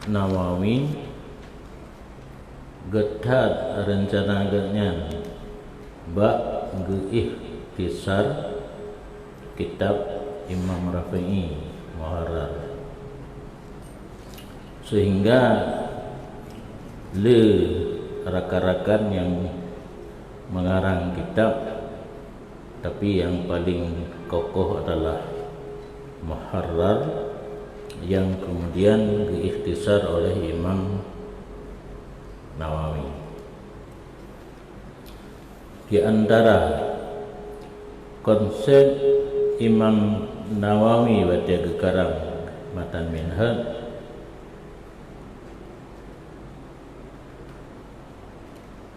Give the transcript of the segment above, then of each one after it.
Nawawi getat rencana agaknya bak ikhtisar kitab Imam Rafi'i Muharrar, sehingga le rakan-rakan yang mengarang kitab, tapi yang paling kokoh adalah Muharrar yang kemudian diikhtisar oleh Imam Nawawi. Di antara konsep Imam Nawawi pada gekarang Matan Minhaj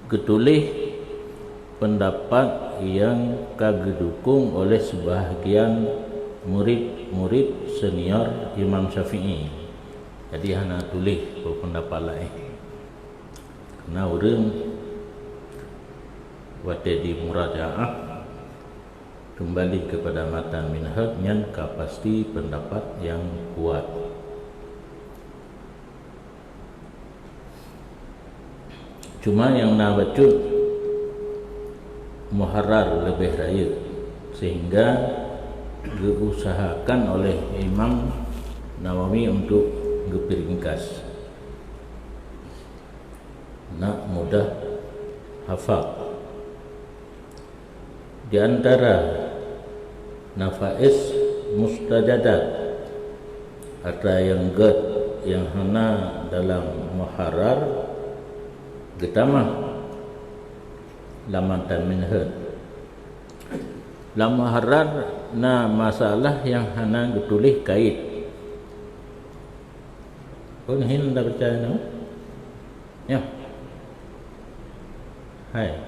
ketulih pendapat yang kagedukung oleh sebahagian murid-murid senior Imam Syafi'i. Jadi hana tulis pendapat lain. Karena orang waktu di murajaah kembali kepada Matan Minhaj yang pasti pendapat yang kuat. Cuma yang nak baca Muharrar lebih raya, sehingga diusahakan oleh Imam Nawawi untuk diringkas, nak mudah hafal. Di antara nafais mustajadat ada yang yang hana dalam Muharrar getama Lamatan Minhaj. Lam Muharrar na masalah yang hana getulih kait. Kau hin dah percaya no? Ya. Hai.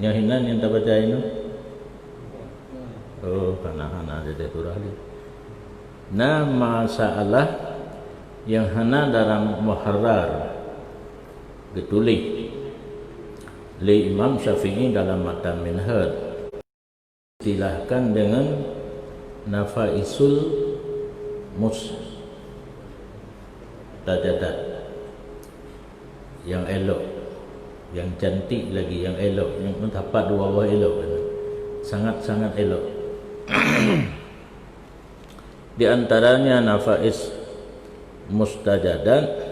Yang hinan yang tak percaya no? Oh, hana ada turah ni. Na masalah yang hana dalam Muharrar getulih li Imam Syafi'i dalam Matan Minhaj istilahkan dengan nafaisul mustajadat, yang elok, yang cantik lagi, yang elok, yang mendapat dua buah elok, sangat-sangat elok. Di antaranya nafais mustajadat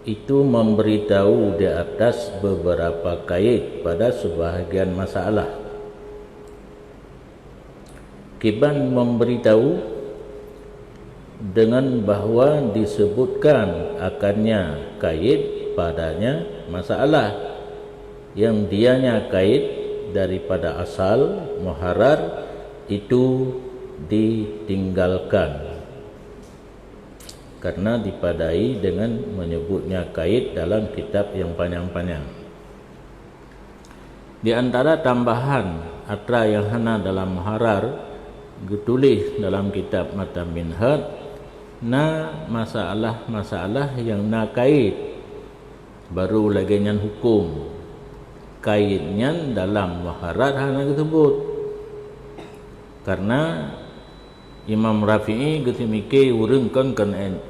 itu memberitahu di atas beberapa kait pada sebahagian masalah. Kiban memberitahu dengan bahawa disebutkan akannya kait padanya masalah yang dianya kait daripada asal Muharrar itu ditinggalkan karena dipadai dengan menyebutnya kait dalam kitab yang panjang-panjang. Di antara tambahan atra yang hana dalam Muharrar ditulis dalam kitab Matan Minhaj na masalah-masalah yang na kait baru lagi nyan hukum kaitnya dalam Muharrar hana disebut, karena Imam Rafi'i getimike urang kan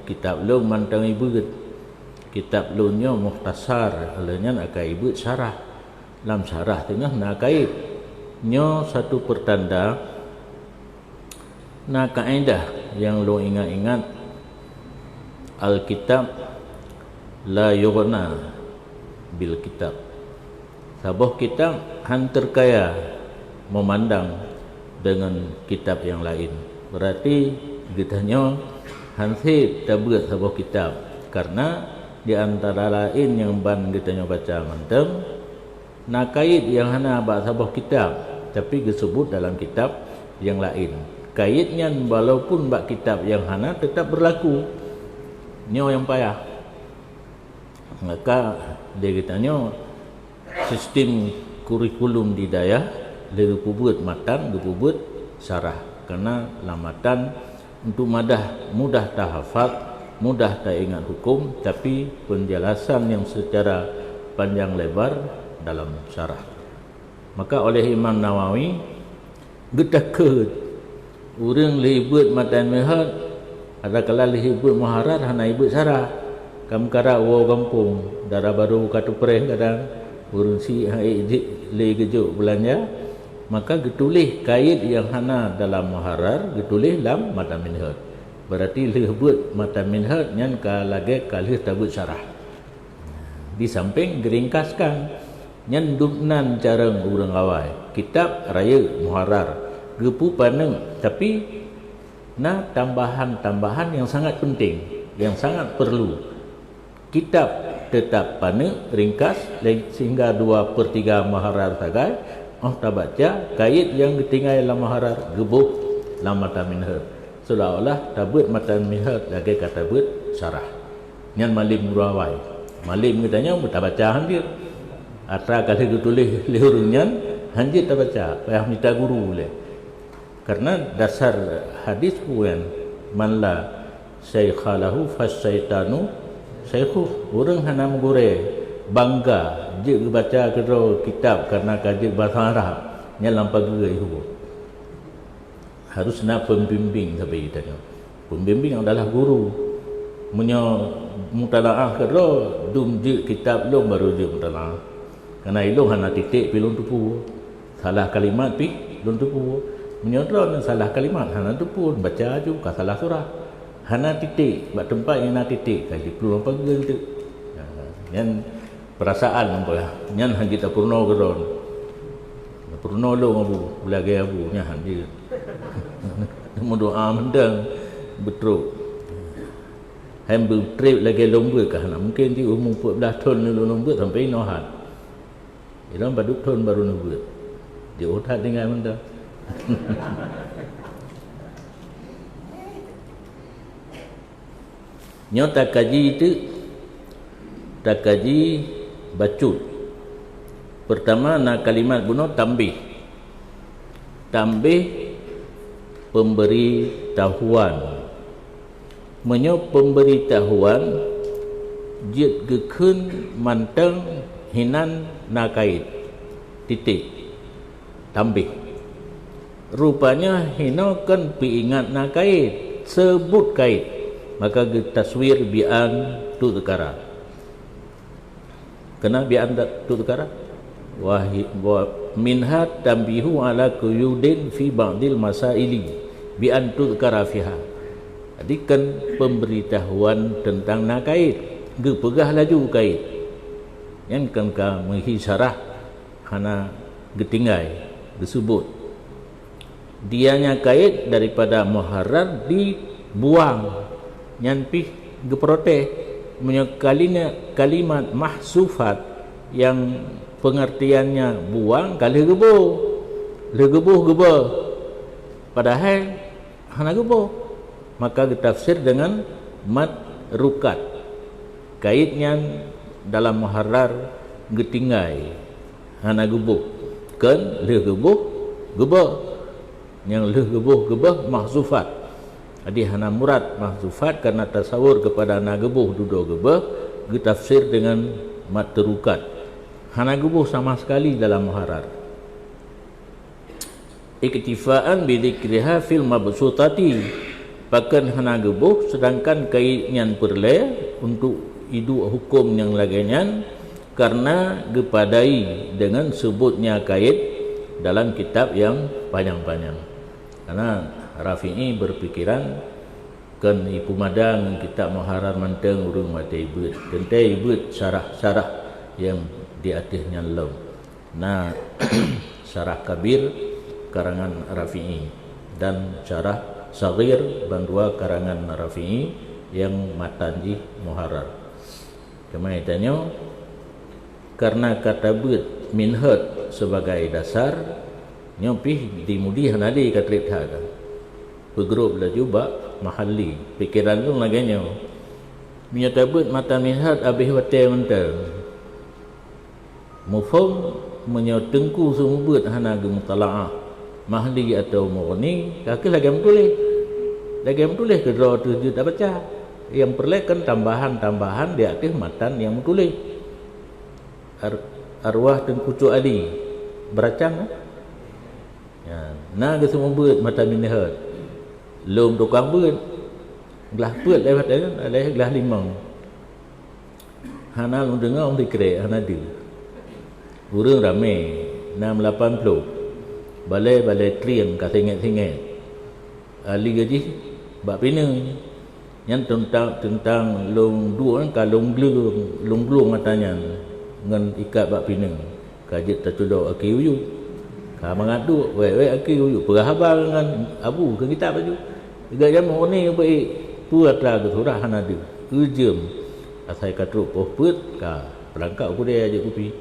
kitab lu mantang ibu kitab lu nya mukhtasar alanya akai ibu syarah lam syarah tengah na kait nya satu pertanda na kaedah yang lu ingat-ingat Alkitab la yughna bil kitab. Sabuh kitab hantar kaya memandang dengan kitab yang lain. Berarti ditanya hansip tabuat sabuh kitab, karena di antara lain yang ban ditanya baca mantem na kait yang hana ba sabuh kitab tapi disebut dalam kitab yang lain. Kaitnya walaupun bak kitab yang hana tetap berlaku. Nyo yang payah. Maka dia katanya sistem kurikulum di daya lebih pubut matan, lebih syarah, karena lamatan untuk mudah tahafaz, mudah tak ingat hukum, tapi penjelasan yang secara panjang lebar dalam syarah. Maka oleh Imam Nawawi gedakeut urang libut Matan Minhaj ada kala lihibut muharar hana ibut sarah kam kara wo kampung darah baru katu pereh kadang urun si hai le gejuk belanja maka getulih kait yang hana dalam muharar getulih lam mata minhad berarti lihibut mata minhad nyan ka lage kalih tabut sarah di samping geringkaskan nyan duknan carang urang awai kitab raya muharar gepu paneng tapi nah tambahan-tambahan yang sangat penting yang sangat perlu kitab tetap paneng ringkas sehingga 2/3 muharar sagai tak baca kait yang ditinggal dalam muharar gebuh lam mata minhad seolah-olah tabut mata minhad lagi kata but syarah nyan malim murawai malim katanya tak baca handir atra kali ditulis lihurunyan handir tak baca payah minta guru boleh karena dasar hadis pun man la syaikhalahu fasyaitanu syaikhu orang hana menggore bangga je baca kedua kitab karena kaji bahasa Arab nya lampau gerai hu harus nak pembimbing sampai kita pembimbing adalah guru munyo mutalaah kedua dum je kitab lom baru je mutalaah karena ilmu hana titik pilon tupu salah kalimat pi lon tupu menyodron salah kalimat hana tu pun baca juga salah surah hana titik buat tempat yang nak titik kali perlu panggil tu yang perasaan apa ya nyan hang kita purno geron purno lo abu lagi abu nya hang dia mu doa mendang betruk hamba trip lagi lomba kah nak mungkin di umur 14 tahun lu lomba sampai nohat ilang baduk tahun baru lomba dia otak dengan mendang nyo tak kaji itu tak kaji bacut pertama na kalimat guna tambih pemberi tahuan menyo pemberi tahuan jit gekun manteng hinan na kait titik tambih rupanya hino kan piingat na kait sebut kait maka taswir bi'an tu tekara kena bi'an tu tekara wa minhat tambihu ala quyudin fi ba'dil masaili bi'an tu tekara fiha jadi kan pemberitahuan tentang na kait gepegah laju kait yang kan ka menghisarah hana getinggai disebut dianya kait daripada muharar dibuang nyampi geprote menyekalinya kalimat mahsufat yang pengertiannya buang kali gebuh padahal hana gebuh maka ditafsir dengan mat rukat kaitnya dalam muharar getinggai hana gebuh kan le gebuh yang gebuh mahzufat jadi hana murad mahzufat karena tasawur kepada hana gebuh duduk gebuh ditafsir dengan mat terukat hana gebuh sama sekali dalam muharar iktifaan bidikriha fil mabsutati pakan hana gebuh sedangkan kaitnya perle untuk hidup hukum yang laginya karena gepadai dengan sebutnya kait dalam kitab yang panjang-panjang karena Rafi'i berpikiran kan ipu madang kitab muharar manteng urung mata ibut kentai ibut syarah-syarah yang di atasnya lom nah syarah kabir karangan Rafi'i dan syarah saghir bandua karangan Rafi'i yang matanji muharar kemaitannya karena kata but minhad sebagai dasar nyopih dimudi hanadi katrit haga bergrup la juba mahalli pikiran tu laganya minyatabut mata minhad abih wate mental mufhum menyotengku sumubut hana gemutalaah mahli atau mughni kaki lagi tulis kedua tujuh tak baca yang perlekan tambahan-tambahan di atas matan yang tulis arwah dan kucu adi beracang ya nah ke semua buat mata minhad lom tukang buat gelas put lewat dia ada gelas limau. Hana lu dengar orang dikira hana dia. Urang ramai 680. Balai triang ka sengit-sengit. Ali gaji bab pina. Yang tentang long dua ka long glung matanya ngan ikat bab pina. Kajit tertuduk aki uyu. Ka mangadu we aki uyu perhabar dengan abu ke kitab baju. Tiga jam ni baik puat lah ke surah hana dia. Ujem asai katru put ka perangkap ku dia aja kupi.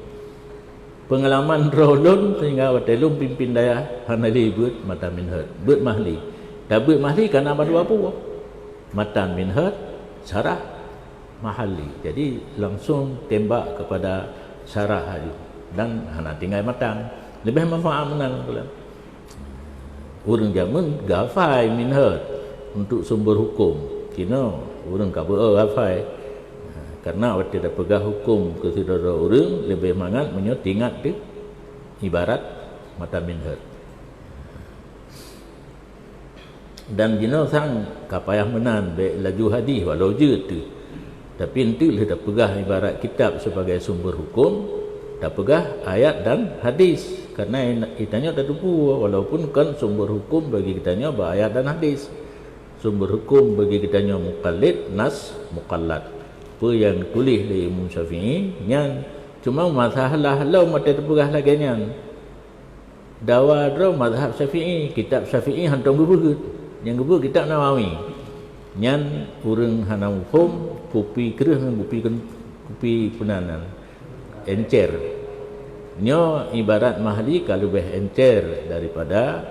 Pengalaman rolon sehingga watelum pimpin daya hana libut mata minhat. But mahli. Dah but mahli kan apa dua apa? Matan minhat syarah mahali. Jadi langsung tembak kepada syarah hari dan hana tinggal matang. Lebih manfaat menang pula. Orang zaman gafai minhat untuk sumber hukum. Kino orang kabur gafai. Karena waktu dah pegang hukum ke saudara orang lebih mangat menyotingat dia ibarat mata minhat. Dan jino sang kapayah menan baik laju hadis walau je tu. Tapi nanti dia dah pegang ibarat kitab sebagai sumber hukum, dah pegang ayat dan hadis. Karena itanya dah tupu walaupun kan sumber hukum bagi kitanya ayat dan hadis. Sumber hukum bagi kitanya muqallid, nas, muqallad. Apa yang tulis dari Imam Syafi'i yang cuma masalah lau mata terpegah lagi yang dawa draw mazhab Syafi'i, kitab Syafi'i hantam gebut. Yang gebut kitab Nawawi. Yang urang hana hukum kopi kerah dengan kopi penanan. Encer. Nyo ibarat mahli kalau lebih encer daripada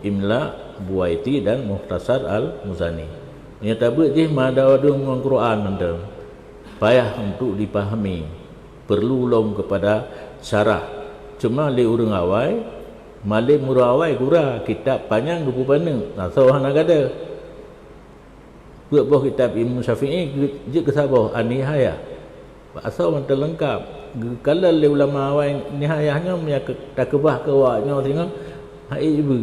Imla, Buaiti dan Mukhtasar Al-Muzani. Nya tabut je mada wadung Al-Quran mandam. Payah untuk dipahami. Perlu lom kepada syarah. Cuma le urang awai, male murawai gura kitab panjang 20 panjang. Nah, sawah nak ada. Buat kitab Imam Syafi'i je ke sabah An-Nihayah. Asal mantel lengkap. Kalau le ulama awai nihayahnya punya takbah ke waknya tengok hai ibu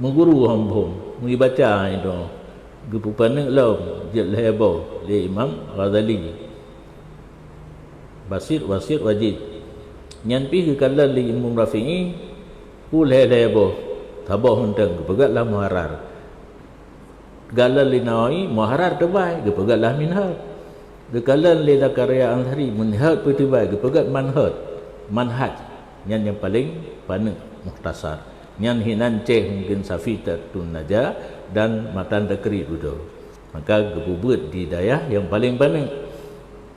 mengguru hambung membaca itu. Gepupana laum je lebo le Imam Ghazali. Basir wajib. Nyan pi ke kalau le Imam Rafi'i ku lebo tabah mentang kepegatlah muharar. Galal li Nawawi muharar terbaik kepegatlah minhaj. Gekalan le Zakaria Ansari minhaj pertibai kepegat manhaj yang paling panik mukhtasar. Nyan hinan ceh mungkin Safitatun Najah dan Matan Takri duduk. Maka gebubut di dayah yang paling panik.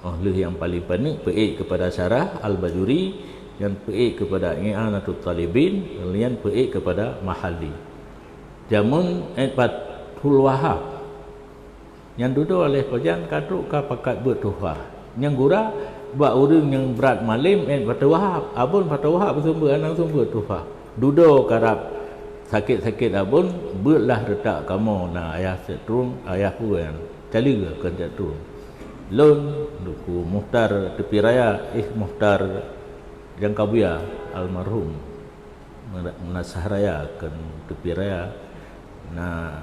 Ahli yang paling panik peik kepada Syarah Al-Bajuri, yang peik kepada I'anatul Talibin, yang peik kepada Mahali. Jamun Fathul Wahab yang duduk oleh pejang kadruk ka pakat buat tuhfah. Yang gura buat orang yang berat malim Fathul Wahab. Abun Fathul Wahab bersumber anang sumber tuhfah. Duduk karab sakit-sakit abun buatlah retak kamu na ayah setrung ayah puan cali ke setrung lon duku Muhtar tepi raya Muhtar Jangkabuya almarhum menasah raya kan tepi raya na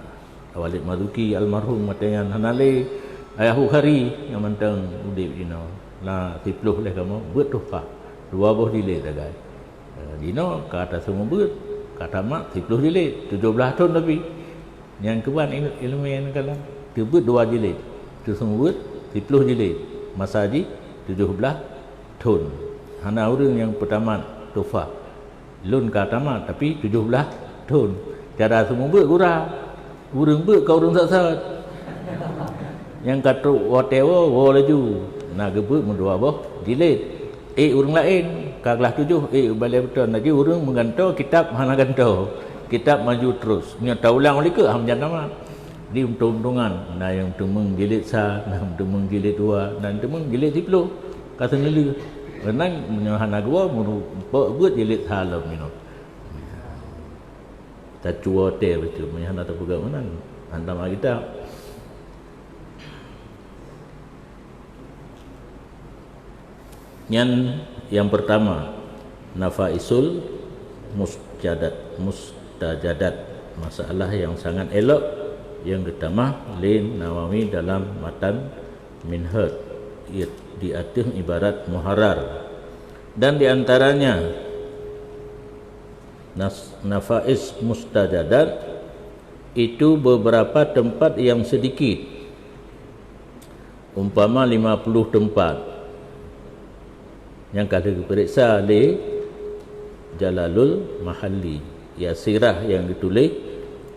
Walid Maduki almarhum matayan hanale ayah hari yang mantang udip dino la tipluh leh kamu buat tuhfah dua buah dilek dagai dino kata semua buat kata mak 10 jilid 17 tahun lebih yang keban ilmu yang kalam tebut 2 jilid tu semua buat 10 jilid masa haji 17 tahun hana orang yang pertama tuhfah lun kata mak tapi 17 tahun cara semua buat gurah urang buat kau urang sat yang kata whatever wo laju nak gebut mendua boh jilid urang lain kelas 7 balai betul lagi orang menggantau kitab hana gantau kitab maju terus nya taulang oleh ke ham jangan di untung-untungan nah yang temung jilid sa nah temung jilid 2 dan temung jilid 10 kata nili renang nya hana gua buat jilid salam mino ta cua te betul nya hana terpegang menan hantam kita yang pertama nafaisul mustajadat masalah yang sangat elok yang ditamah Lin Nawawi dalam matan Minhaj di atas ibarat muharrar, dan diantaranya nafais mustajadat itu beberapa tempat yang sedikit, umpama 50 tempat yang kalau diperiksa oleh Jalalul Mahalli, ya sirah yang ditulis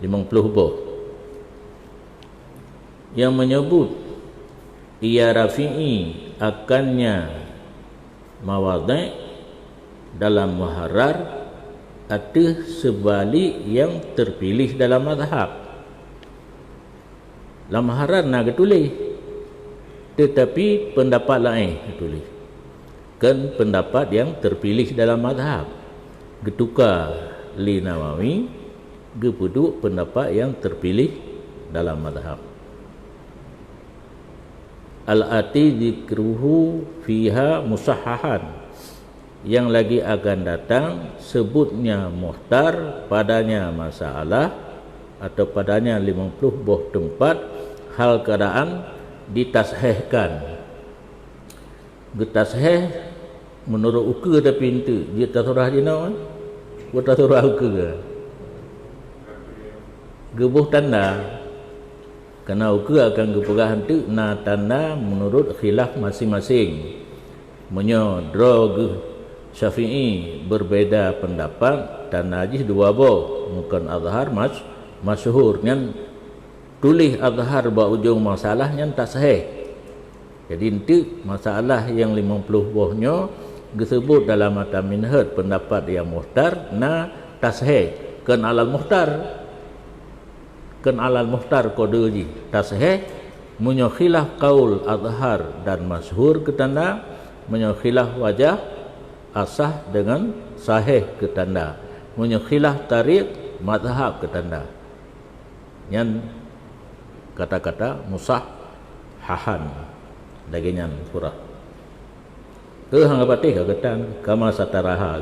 50 buah yang menyebut ia rafi'i akannya mawadhi' dalam muharrar atau sebalik yang terpilih dalam mazhab. Dalam muharrar nak tulis, tetapi pendapat lain tulis kan pendapat yang terpilih dalam mazhab, getukar li Nawawi gepuduk pendapat yang terpilih dalam mazhab. Al-ati zikruhu fiha musahhahan, yang lagi akan datang sebutnya muhtar padanya masalah atau padanya 50 buah tempat hal keadaan ditashehkan. Getasheh menurut ukur ada pintu dia tak surah je nak buat tak surah ukur ke gebuh tanda, kerana ukur akan geperah hantu na tanda menurut khilaf masing-masing. Menyodro Syafi'i berbeza pendapat dan najis dua boh, bukan azhar masyhur yang tulis azhar ba ujung masalahnya tak sahih. Jadi itu masalah yang 50 bohnya disebut dalam mata Minhaj pendapat yang muhtar na tak sahih kan alal muhtar kode ji tak sahih munyo khilaf qaul azhar dan masyhur ketanda munyo khilaf wajah asah dengan sahih ke tanda, punya khilaf tarik mazhab ke tanda. Yang kata-kata musahhahan daginyan surah. Hang patih ka ketan kama sataraha.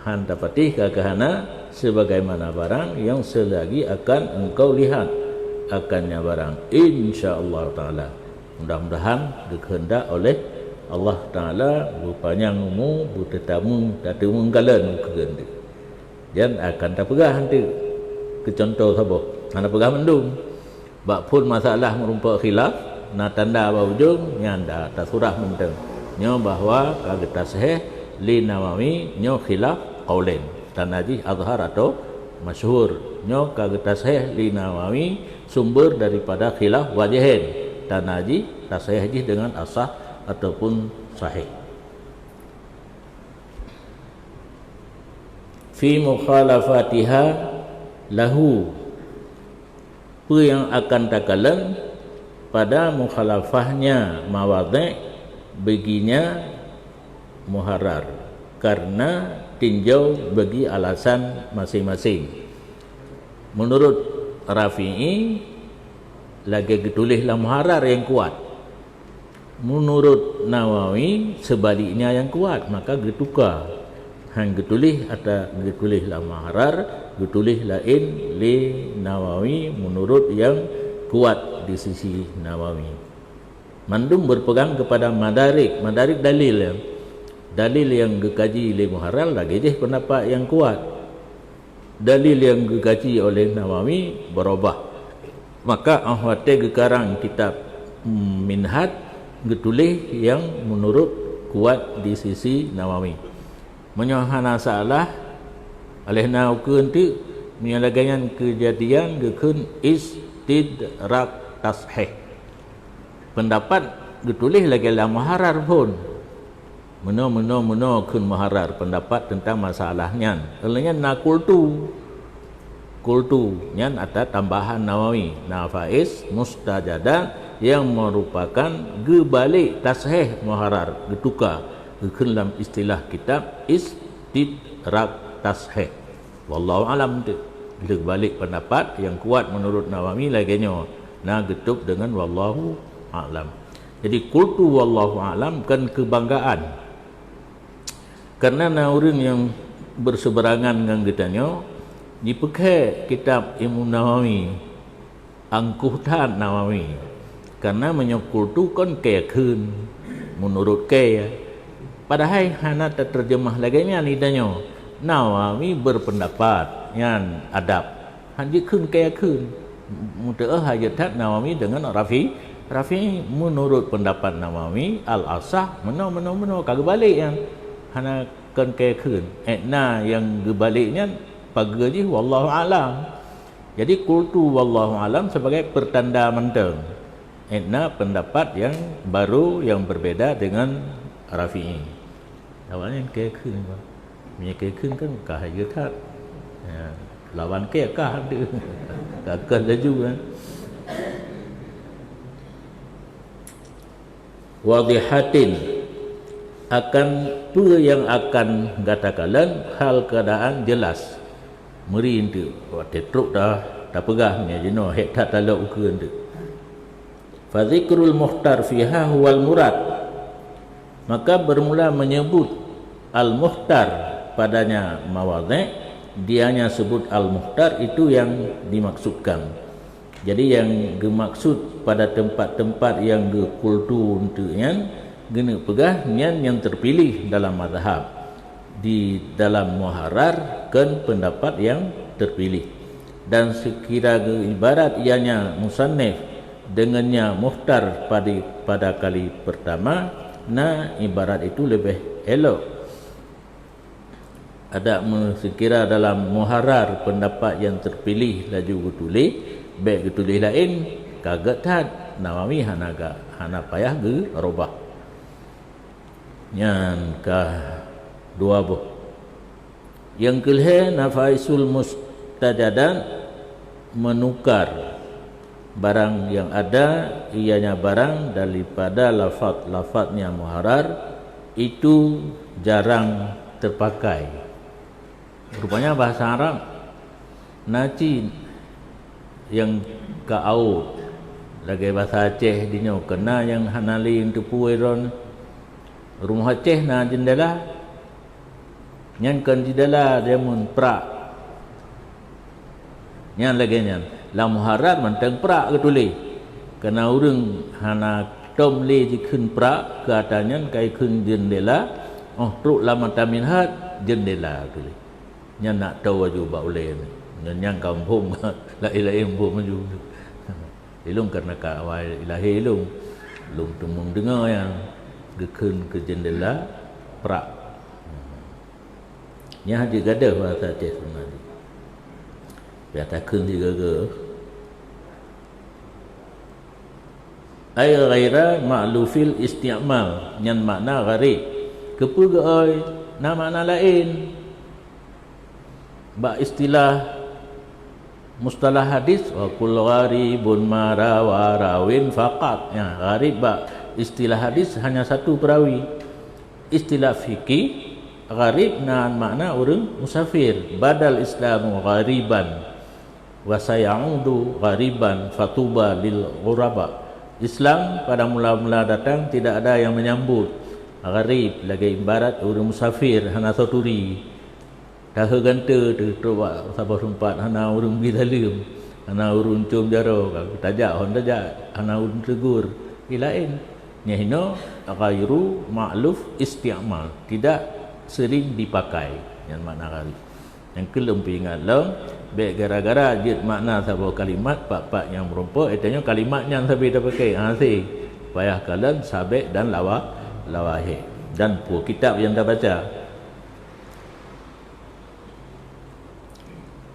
Han dapatih ka kahana sebagaimana barang yang selagi akan engkau lihat akannya barang, insyaallah taala. Mudah-mudahan dikehendak oleh Allah Ta'ala berpanjang umur, bertetamu, tak menggalan kegendik. Dan akan tak pegah nanti. Kecontoh sahabat. Anda pegah mendung. Bak pun masalah merumpak khilaf, na tanda bawah ujung, nyanda tak surah menteng. Nyo bahawa kageta sahih li Nawawi, nyo khilaf qaulain. Tanaji azhar atau masyhur. Nyo kageta sahih li Nawawi, sumber daripada khilaf wajihin. Tanaji tak sahih dengan asah ataupun sahih. Fi mukhalafatiha lahu, apa yang akan takalan pada mukhalafahnya mawadhi' baginya muharrar, karena tinjau bagi alasan masing-masing. Menurut Rafi'i lagi ditulislah muharrar yang kuat. Menurut Nawawi sebaliknya yang kuat, maka getukar hang getulis atau getulis la muharrar, getulis lain li Nawawi menurut yang kuat di sisi Nawawi. Mandum berpegang kepada madarik dalil yang dikaji oleh muharrar lagi je pendapat yang kuat. Dalil yang dikaji oleh Nawawi berubah. Maka ahwate gekarang kitab Minhaj getulis yang menurut kuat di sisi Nawawi. Menyohana salah oleh naukun tu menyalahkan kejadian gekun istidrak tashih. Pendapat getulis lagi dalam muharrar pun. Meno kun muharrar pendapat tentang masalahnya. Olehnya kultu nyan ada tambahan Nawawi nafais mustajadat yang merupakan gebalik tashih muharrar getukar dalam istilah kitab istidrak tashih. Wallahu alam tu balik pendapat yang kuat menurut Nawawi laginya na getuk dengan wallahu alam. Jadi kultu wallahu alam kan kebanggaan, karena orang yang berseberangan dengan kitanya dipakai kitab Imam Nawawi angkutan Nawawi karena menyokul tu kan keyakin menurut kaya padahal hana terjemah lagi ni idanya Nawawi berpendapat yang adab hanya kun keyakin mudah hayat Nawawi dengan Rafi menurut pendapat Nawawi al-asah meno kagak balik yang hana kan keyakin yang gebaliknya pagi wallahu alam. Jadi kultu wallahu alam sebagai pertanda menteng. Pendapat yang baru yang berbeda dengan Rafi'i. Awalnya keyakin Pak. Punya keyakin kan kahayat. Ya, lawan kekah ada. Kakak laju kan. Wadihatin akan apa yang akan katakan hal keadaan jelas merindu tetruk dah pegahnya jenuh hek tak talak ukeun tu fa zikrul muhtar fiha huwal murad maka bermula menyebut al muhtar padanya mawadhi dianya sebut al muhtar itu yang dimaksudkan. Jadi yang dimaksud pada tempat-tempat yang kultu untuk yang gena pegah yang terpilih dalam mazhab di dalam muharrar kan pendapat yang terpilih dan sekira ibarat ianya musannif dengannya muhtar pada kali pertama ibarat itu lebih elok ada sekira dalam muharrar pendapat yang terpilih laju tulis baik tulis lain kaget tad Nawawi hana payah ge robah yang dua buh yang kelih nafaisul mustajadan menukar barang yang ada ianya barang daripada lafaznya muharrar itu jarang terpakai rupanya bahasa Arab naci yang kau lagi bahasa Aceh dinyo kena yang hanali untuk pueron rumah Aceh na jendela nyan kan jendela dia mun prak nyan lagi nyan la muharrar manteng prak ketuli kena urang hana tom le ji khun prak katanya kai khun jendela truk lama tamin hat jendela ketuli nyan nak tahu aju ba ule yang kampung la ilahi kampung maju ilung karena ka awal ilahi ilung tumung dengar yang gekun ke jendela prak nya haji gadah bahasa Aceh sebenarnya biar takun juga ke ay ghaira ma'lufil isti'mal yang makna gharib kepuga oi na makna lain ba istilah mustalah hadis wa kullu gharibun mara wa rawin faqat ya gharib ba istilah hadis hanya satu perawi istilah fikih gharib nan makna orang musafir badal islamu ghariban wa sayaudu ghariban fatuba lil ghuraba Islam pada mula-mula datang tidak ada yang menyambut gharib lagi ibarat orang musafir hana soturi dah ganta tu coba sabah sempat hana urung bidalim hana urung cum jaro tajak hon tajak hana urung tegur lain nyahino ghairu ma'luf isti'mal tidak sering dipakai yang makna gharib yang kelum ingat long baik gara-gara jid makna sabah kalimat pak yang merompak etanya kalimat yang sabi dah pakai si payah kalan sabek dan lawahih dan kitab yang dah baca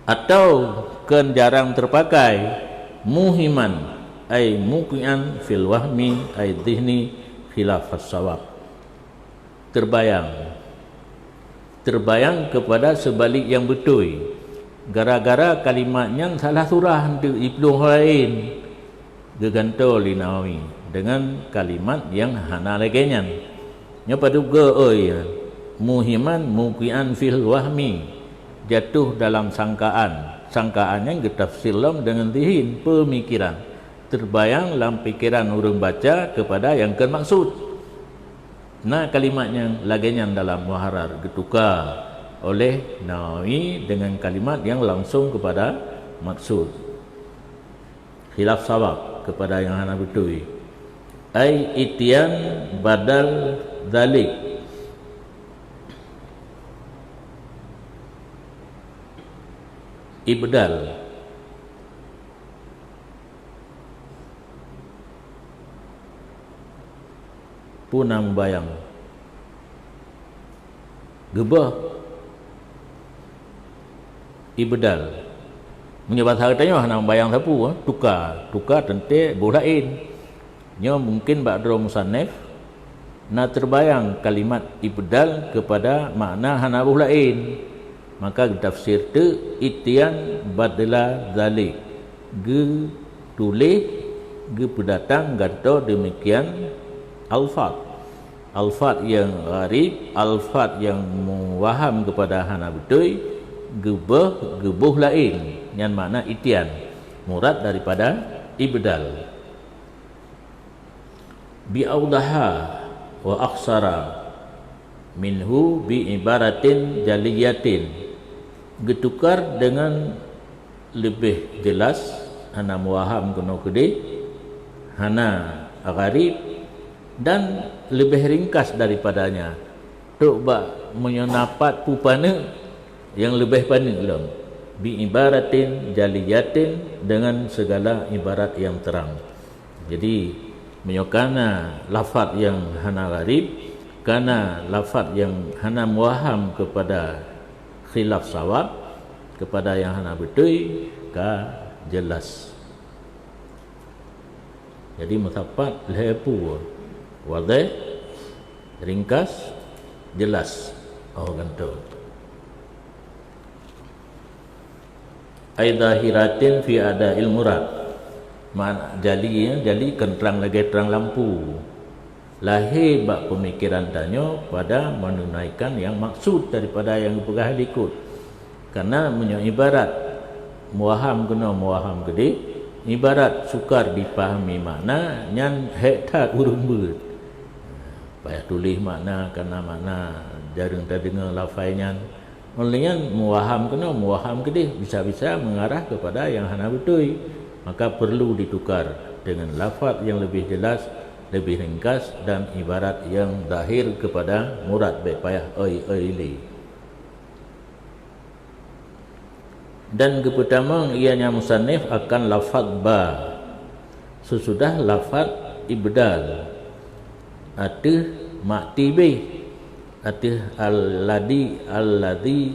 atau kan jarang terpakai muhiman ay muqian fil wahmi ay dhihni khilaf as-sawab terbayang kepada sebalik yang betul gara-gara kalimatnya salah surah untuk ibnu lain gegantol Nawawi dengan kalimat yang hana laginya nya paduga oi muhiman muqian fil wahmi jatuh dalam sangkaan yang ditafsirkan dengan dihin pemikiran terbayang dalam pikiran orang baca kepada yang maksud kalimatnya laginya dalam muharrar ditukar oleh Nawawi dengan kalimat yang langsung kepada maksud khilaf sawab kepada yang hana betul. Ai itian badal dalik, ibdal punang bayang gebah ibdal menyebat hartanya hana bayang sapu tukar tentu bulain nya mungkin ba'dul musannif na terbayang kalimat ibdal kepada makna hana bulain, maka tafsir tu itian badala zalik ge tulis ge pendatang ganto demikian alfat yang gharib, alfat yang muwaham kepada hana betul, gebuh lain yang makna itian, murad daripada ibdal. Bi awdaha wa aksara minhu bi ibaratin jaliyatin, getukar dengan lebih jelas hana muwaham kuno kede, hana gharib, dan lebih ringkas daripadanya. Tok bak menyenapat pupana yang lebih pandai dalam bi ibaratin jaliyatin, dengan segala ibarat yang terang. Jadi menyokana lafaz yang hana gharib, kana lafaz yang hana muwaham kepada khilaf sawab, kepada yang hana betul ka jelas. Jadi mutapat lepu wadih, ringkas, jelas. Oh gantu. Aidahiratin fi ada ilmurad, mana jali kan terang lagi terang lampu. Lahir bak pemikiran tanya pada menunaikan yang maksud daripada yang pegah ikut. Karena punya ibarat muwaham kena muwaham gede, ibarat sukar dipahami makna nyan hektar urung ber. Payah tulis makna karena makna jarang terdengar lafaznya. Melainkan muwaham kena muwaham gede, bisa-bisa mengarah kepada yang hana betul. Maka perlu ditukar dengan lafaz yang lebih jelas, lebih ringkas, dan ibarat yang zahir kepada murad, baik payah li. Dan kepertama ianya musannif akan lafaz ba sesudah lafaz ibdal, atih maktibi, atih alladhi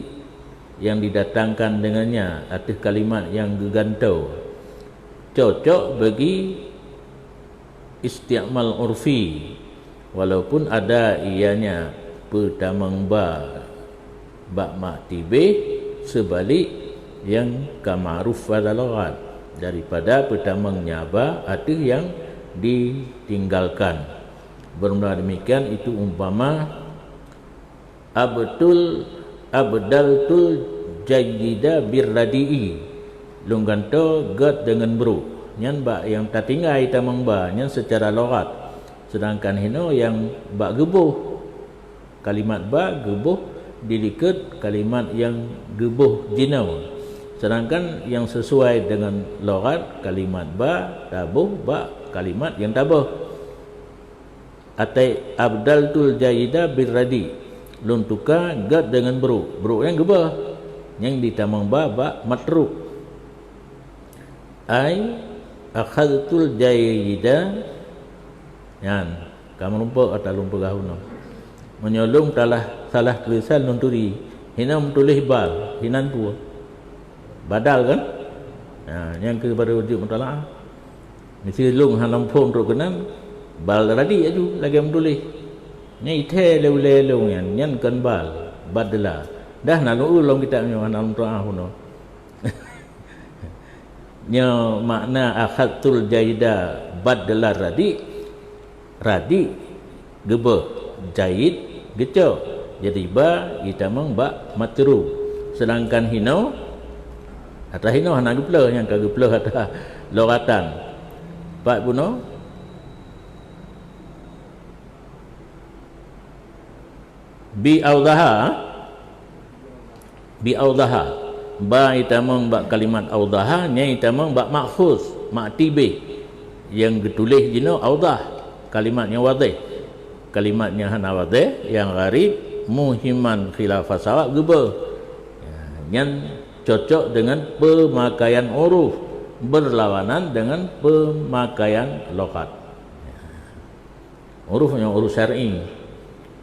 yang didatangkan dengannya, atih kalimat yang gegantau, cocok bagi isti'mal urfi, walaupun ada ianya pertamang ba maktibi sebalik yang kamaruf pada lughat, daripada pertamanya ba atau yang ditinggalkan. Bermula demikian itu umpama abdaltul jayyida birradi'i, lungganto gad dengan bro nyan ba yang tertinggal tamang ba nyan secara lughat, sedangkan hino yang ba gebuh, kalimat ba gebuh dilikat kalimat yang gebuh jinau, sedangkan yang sesuai dengan lughat kalimat ba tabuh ba kalimat yang tabuh. Atai abdaltul jayyida birradi, luntuka gad dengan bro yang gebah, yang ditamang ba matruk. Ai akhadtul jayyida, yan kamu lupa atau lupa gahuna menyolong salah tulisan nunturi hina tulis bal hinan pu badal kan, yang kepada wujud mutalaah mesti lung halam pom ro kenan bal radi aju lagi menulis ni ite leu yan kan bal badala dah nalu ulong kita nyo halam tuah huno. Nya makna akhadtul jaida badala radi gebah jaid geco, jadi ba itamang ba matru, sedangkan hino atau hino hana gepla yang kagepla atau loratan pak buno bi awdaha ba itamang ba kalimat awdaha nya itamang ba makhuz ma'tibih yang ditulis jino audah kalimatnya wadih, kalimatnya hana wadih yang gharib muhimman khilafah sawab guba yang cocok dengan pemakaian uruf berlawanan dengan pemakaian logat. Urufnya urus syar'i.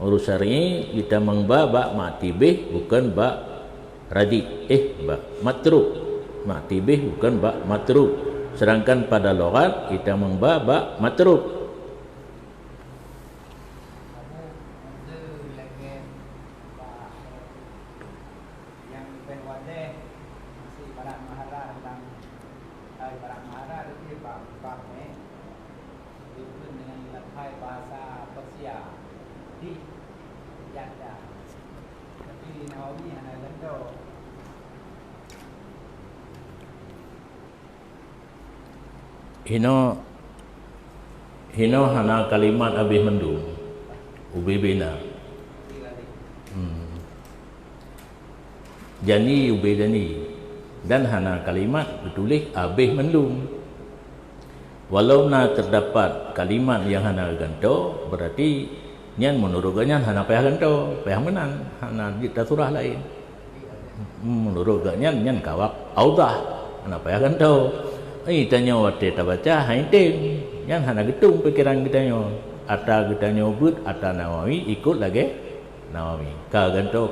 Urus syar'i kita mengba ba ma'tibih bukan ba radi ba matruk. Ma'tibih bukan ba matruk. Sedangkan pada logat kita mengba ba matruk. Hino hana kalimat habis mendung ubi bina jani ubi dani dan hana kalimat ditulis habis mendung. Walau na terdapat kalimat yang hana ganto berarti nyan menurutnya hana payah ganto payah menan hana di surah lain menurutnya nyan kawak audah hana payah ganto. Tanya waktu kita baca haitim yang hana getung pikiran kita nyo ata kita nyobut ata Nawawi ikut lagi Nawawi ka ganto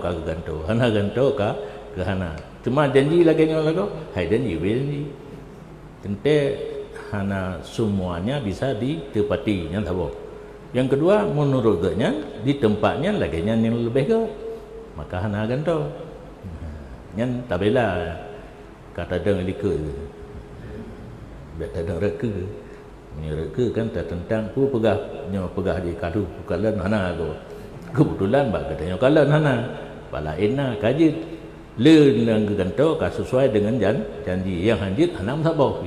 hana ganto ka hana cuma janji lagi nyo lagu hai janji tente hana semuanya bisa ditepati yang tahu. Yang kedua menurutnya di tempatnya lagi yang lebih ke maka hana ganto yang tabela kata dengan likut tak ada reka kan tak tentang ku pegah di kadu kalan hana tu kebetulan bak katanya kalan hana palaina kajit le nang ganto ka sesuai dengan janji yang hanjit hana sabah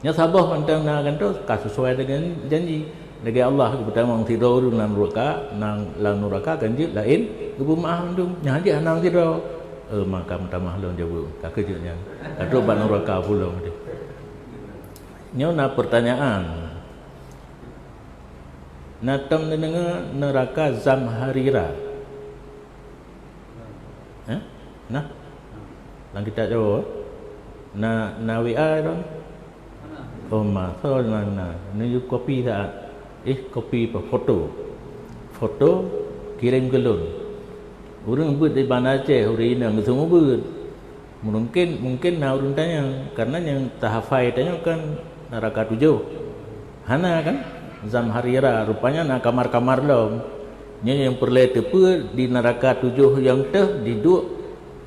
nya sabah pantang na ganto ka sesuai dengan janji lagi Allah pertama tidur nan nuraka nang lang nuraka ganjit lain ku maaf tu nya hanjit hana tidur maka minta maaf lawan jawab ka kejutnya kadu ban nuraka pulang dia nyona pertanyaan natam dengar neraka Zamharira nah lang kita jawab na WA dong ma so na ni copy tak copy foto kirim ke lun urang buat di Banda Aceh hari ini semua buat mungkin urang tanya karena yang tahafai tanya kan neraka 7 hana kan Zamharira rupanya nak kamar-kamar lom yang perle tepe di neraka 7 yang teh duduk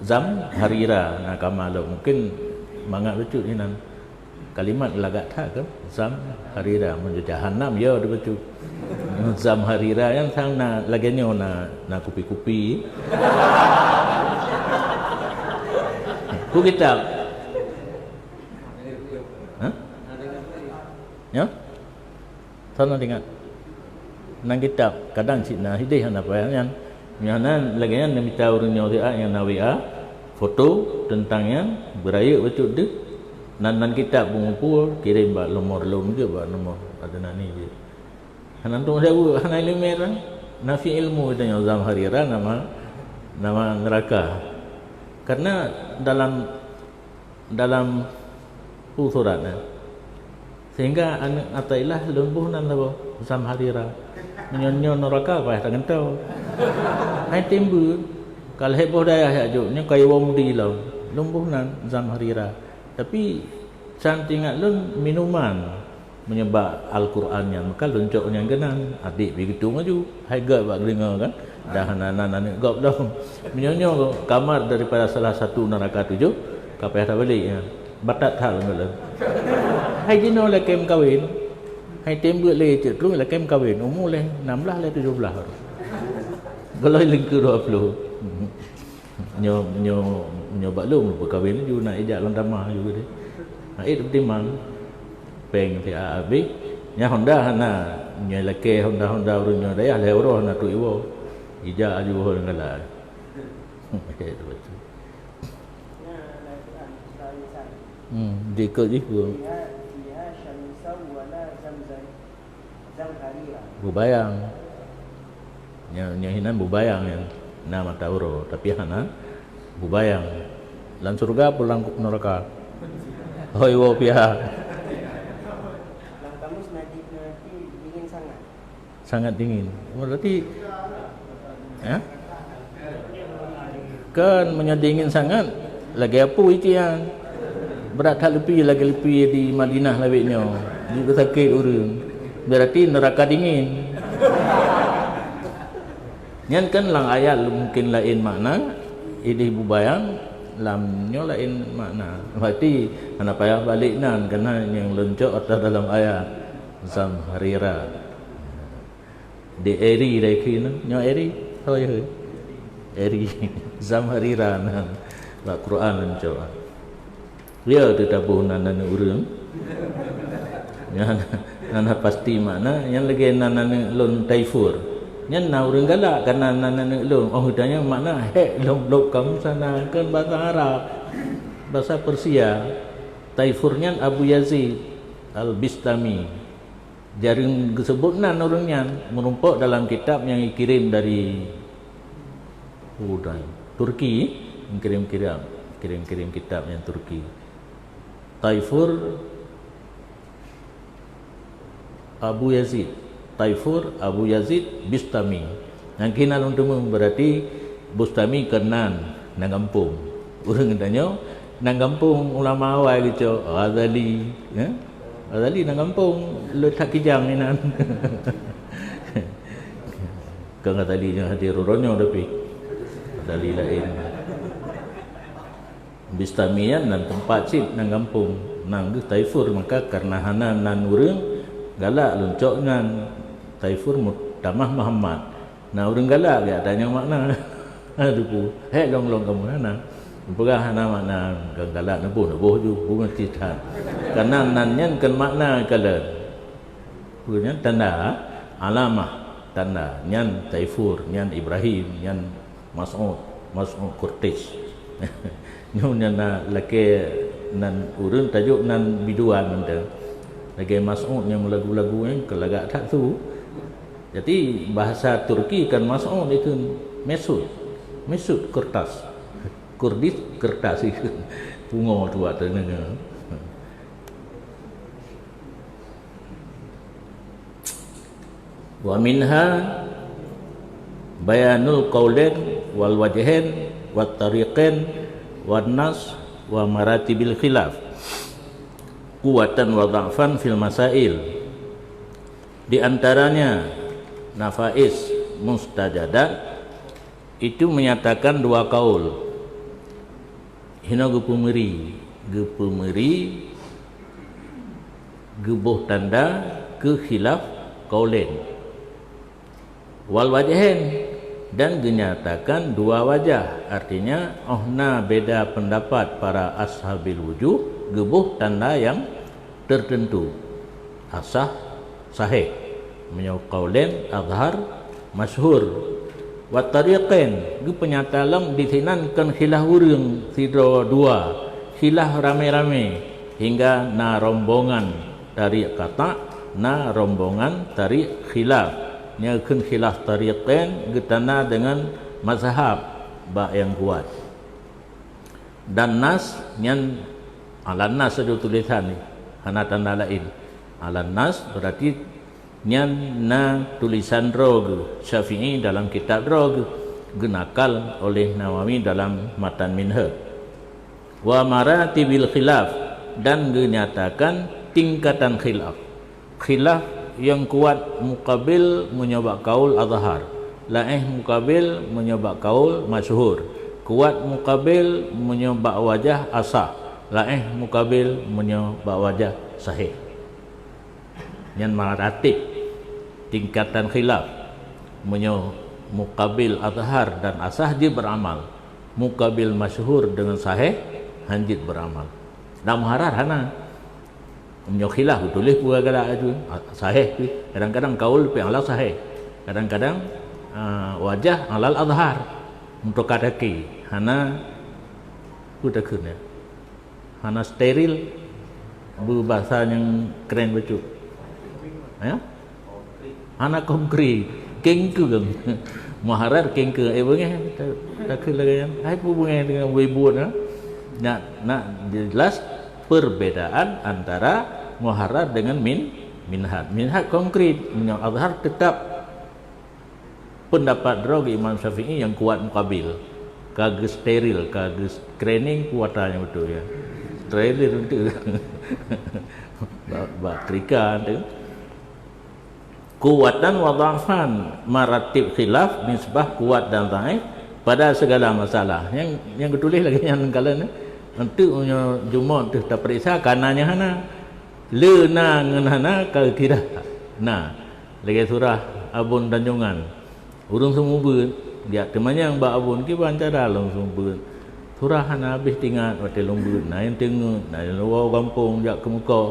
Zamharira nak kamar lom mungkin mangat lucu ni nan kalimat lagak tak kan Zamharira menjadi jahanam ya dia lucu Zamharira yang sang na laganya na kupi-kupi ku kitab ya, sana dengar nang kitab kadang cina hidih hana payahnya nyanan lagi yang minta orang yang nawia foto tentangnya beraya betul deh nan kitab mengumpul kirim bak nomor lom ke bak nomor ada nani je hana tu jauh hana ilmu merah nafi ilmu dengan Zamharira nama neraka karena dalam suratnya sehingga atailah lembuh nan apa Zamharira menyonyo neraka apa tak tahu hai timbul kalau heboh daya hajuknya kayak wong di lau lembuh nan Zamharira tapi cantingat lun minuman menyebab Al-Qurannya maka luncoknya genan adik begitu maju hai gak bak dengar kan dah anak-anak gak dah menyonyo kamar daripada salah satu neraka 7 kapal tak balik ya batat hal ngelah hai jino lah kem kawin hai tembuk le cek tu lah kem kawin umur le 16 le 17 kalau lingku 20 nyo baklum berkahwin ju nak ejak lan tamah ju dia ai timang peng ti abi nya Honda hana nya leke Honda urun nya daya le oro na tu iwo ija aju ho ngala dikut itu bubayang nya hinan bubayang yang nama tauro tapi hana bubayang lan surga pulang neraka hoi wo pia kamus nanti dingin sangat dingin berarti ya kan menyedingin sangat lagi apa itu yang berat hal lebih di Madinah labiknya di sakit urang berarti neraka dingin nyan kan lang ayat mungkin lain makna ini bubayang lamnya lain makna berarti anak payah balik nan karena yang loncok atau dalam ayat zam harira di eri dah kena nyo eri hoi eri zam harira nan ba Quran loncok dia tetapu nan urang nana pasti makna yang lagi nana lon taifur nyan na urang galak karena nana lon oh hudanya makna hek lok kamu sana kan bahasa Arab bahasa Persia taifurnya Abu Yazid Al-Bistami jaring disebutnan orangnya menumpuk dalam kitab yang dikirim dari Turki kirim kitab yang Turki Taifur Abu Yazid Bistami yang kena untuk berarti Bustami kenan nang kampung urang tanya nang kampung ulama awal gitu Ghazali ya Ghazali nang kampung letak kijang ni nan kan Ghazali yang hadir uronyo tapi Ghazali lain Bistamian dan tempat cip nang kampung nang Taifur maka karena hana nan urang galak loncok nan Taifur Mutamah Muhammad nah urang galak dia tanya makna aduh hek long kamu hana pegah hana makna galak nebuh ju bunga citat karena nannya kan makna kala punya tanda alamah tanda nyan Taifur nyan Ibrahim nyan Mas'ud Qurtis nyonya na laki nan urang tajuk nan biduan mende lagi Mas'ud yang lagu-lagu yang kelagak tak tu jadi bahasa Turki kan Mas'ud itu Mesut kertas Kurdis kertas itu bunga tu atanya wa minha bayanul qaulain wal wajhain wat tariqain wan nas wa maratibil khilaf quwatan wa dha'fan fil masail di antaranya nafais mustajadat itu menyatakan dua kaul hina gepumeri gebuh tanda ke khilaf kaulain wal wajhain dan dinyatakan dua wajah artinya ohna beda pendapat para ashabil wujuh gebuh tanda yang tertentu asah sahih menyau qaulain azhar masyhur wa tariqain ge penyatalam disinankan khilaf urang sidro dua khilaf rame-rame hingga na rombongan dari kata na rombongan dari khilaf nyakeun khilaf tariqain getana dengan mazhab ba yang kuat dan nas nyan alan nas ada tulisan ni hana tanda lain alan nas berarti nyan na tulisan rog Syafi'i dalam kitab rog genakal oleh Nawawi dalam matan minha wa maratibil khilaf dan dinyatakan tingkatan khilaf yang kuat muqabil menyebab kaul azhar laih muqabil menyebab kaul masyhur kuat muqabil menyebab wajah asah laih muqabil menyebab wajah sahih yang maratib tingkatan khilaf muqabil azhar dan asah dia beramal muqabil masyhur dengan sahih hanjit beramal dah muharar hana khilaf tulis pula galak itu sahih kadang-kadang kaul pi alal sahih kadang-kadang wajah alal azhar untuk kadaki hana udakeun ya hana steril berbahasa yang keren betul ya anak konkret kengke kan muharrar kengke bengeh tak lagi ai pu bengeh dengan wibu nak jelas perbedaan antara muharrar dengan minhaj konkret. Azhar tetap pendapat drog Imam Syafi'i yang kuat mukabil, kagak steril, kagak screening kuatannya betul ya, steril itu bakrikan tu kuatan wa dhafan maratib khilaf nisbah kuat dan dhaif pada segala masalah yang ditulis lagi yang kala ni untuk Jumaat tu tak periksa kananya hana lena ngenana kal kira nah lagi surah Abun Tanjungan urung semua ber dia temannya yang ba abun ki bancara langsung ber surah hana habis tinggal waktu lomber nah yang tengok nah yang luar kampung jak ke muka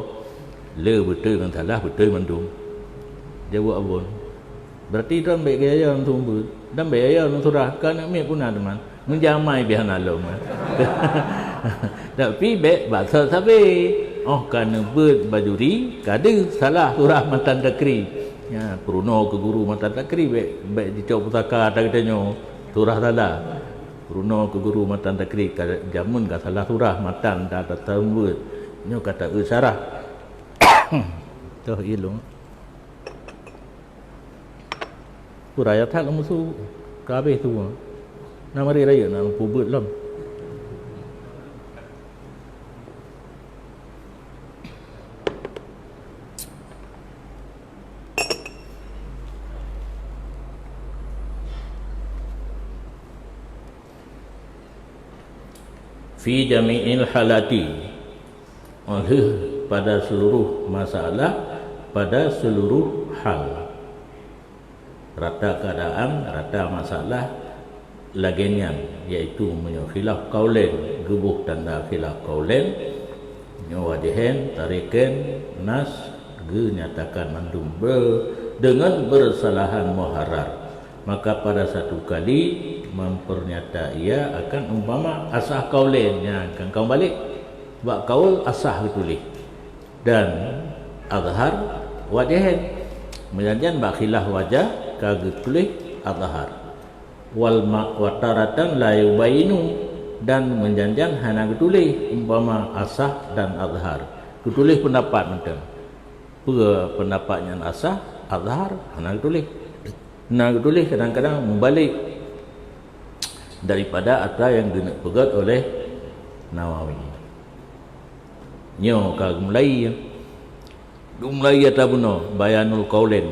le betul kan salah betul mandum dia buat abun berarti tu ambil gaya yang sumber dan ambil gaya yang surah kan ambil pun ada teman menjamai biar nalom tapi baik bahasa sabi oh kerana berbajuri kada salah surah matan takri ya peruno ke guru matan takri baik dicok pusaka tak katanya surah salah peruno ke guru matan takri jamun ka salah surah matan tak tahu nyo kata syarah tu ilmu kuraya tak musuh kabeh tu nama raya nak pubut lam fi jami'il halati oleh pada seluruh masalah pada seluruh hal rata keadaan rata masalah lagian iaitu khilaf qaulain gebuh tanda khilaf qaulain wajhan tarikan nas nyatakan mandum dengan bersalahan muharrar maka pada satu kali mempernyata ia akan umpama asah qaulainnya akan kau balik buat kaul asah ditulis dan azhar wajhan menjanjian bak khilaf wajah kagak tulis azhar wal wataratan la yubayinu dan menjanjian hana tulis umpama asah dan azhar tulis pendapat macam pendapatnya asah azhar hana tulis nak tulis kadang-kadang membalik daripada apa yang dipegat oleh Nawawi nyo kag mulai ataupun bayanul qaulain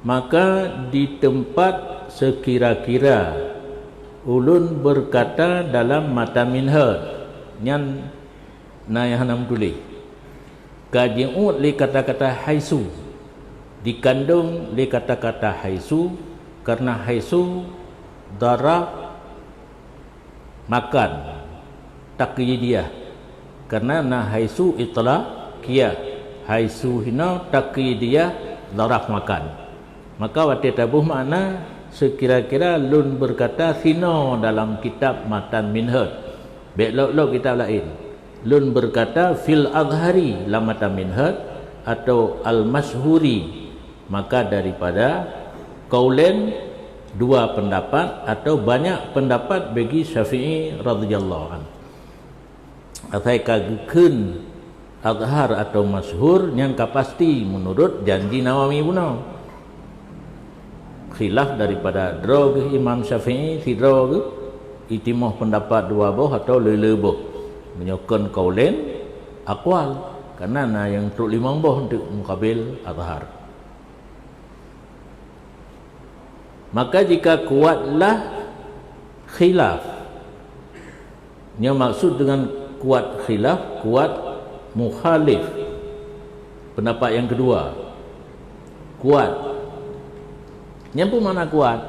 maka di tempat sekira-kira ulun berkata dalam mata minhaj nyan nayahanam tulis kaji'ud li kata-kata haisu dikandung li kata-kata haisu karena haisu darab makan takyidiyah karena na haisu itlaqiyah haisu hina takyidiyah darab makan maka waktu tabuh makna sekira-kira lun berkata sino dalam kitab matan minhaj belok-lok kitab lain lun berkata fil azhari la matan minhaj atau al mashhuri maka daripada qaulain dua pendapat atau banyak pendapat bagi Syafi'i radhiyallahu anhu atai kageun azhar atau masyhur yang pasti menurut janji Nawawi punah khilaf daripada drog Imam Syafi'i si drog itimah pendapat dua boh atau leleboh menyokon qaulain aqwal karena yang truk lima boh untuk mukabil azhar maka jika kuatlah khilaf yang maksud dengan kuat khilaf kuat mukhalif pendapat yang kedua kuat yang pun mana kuat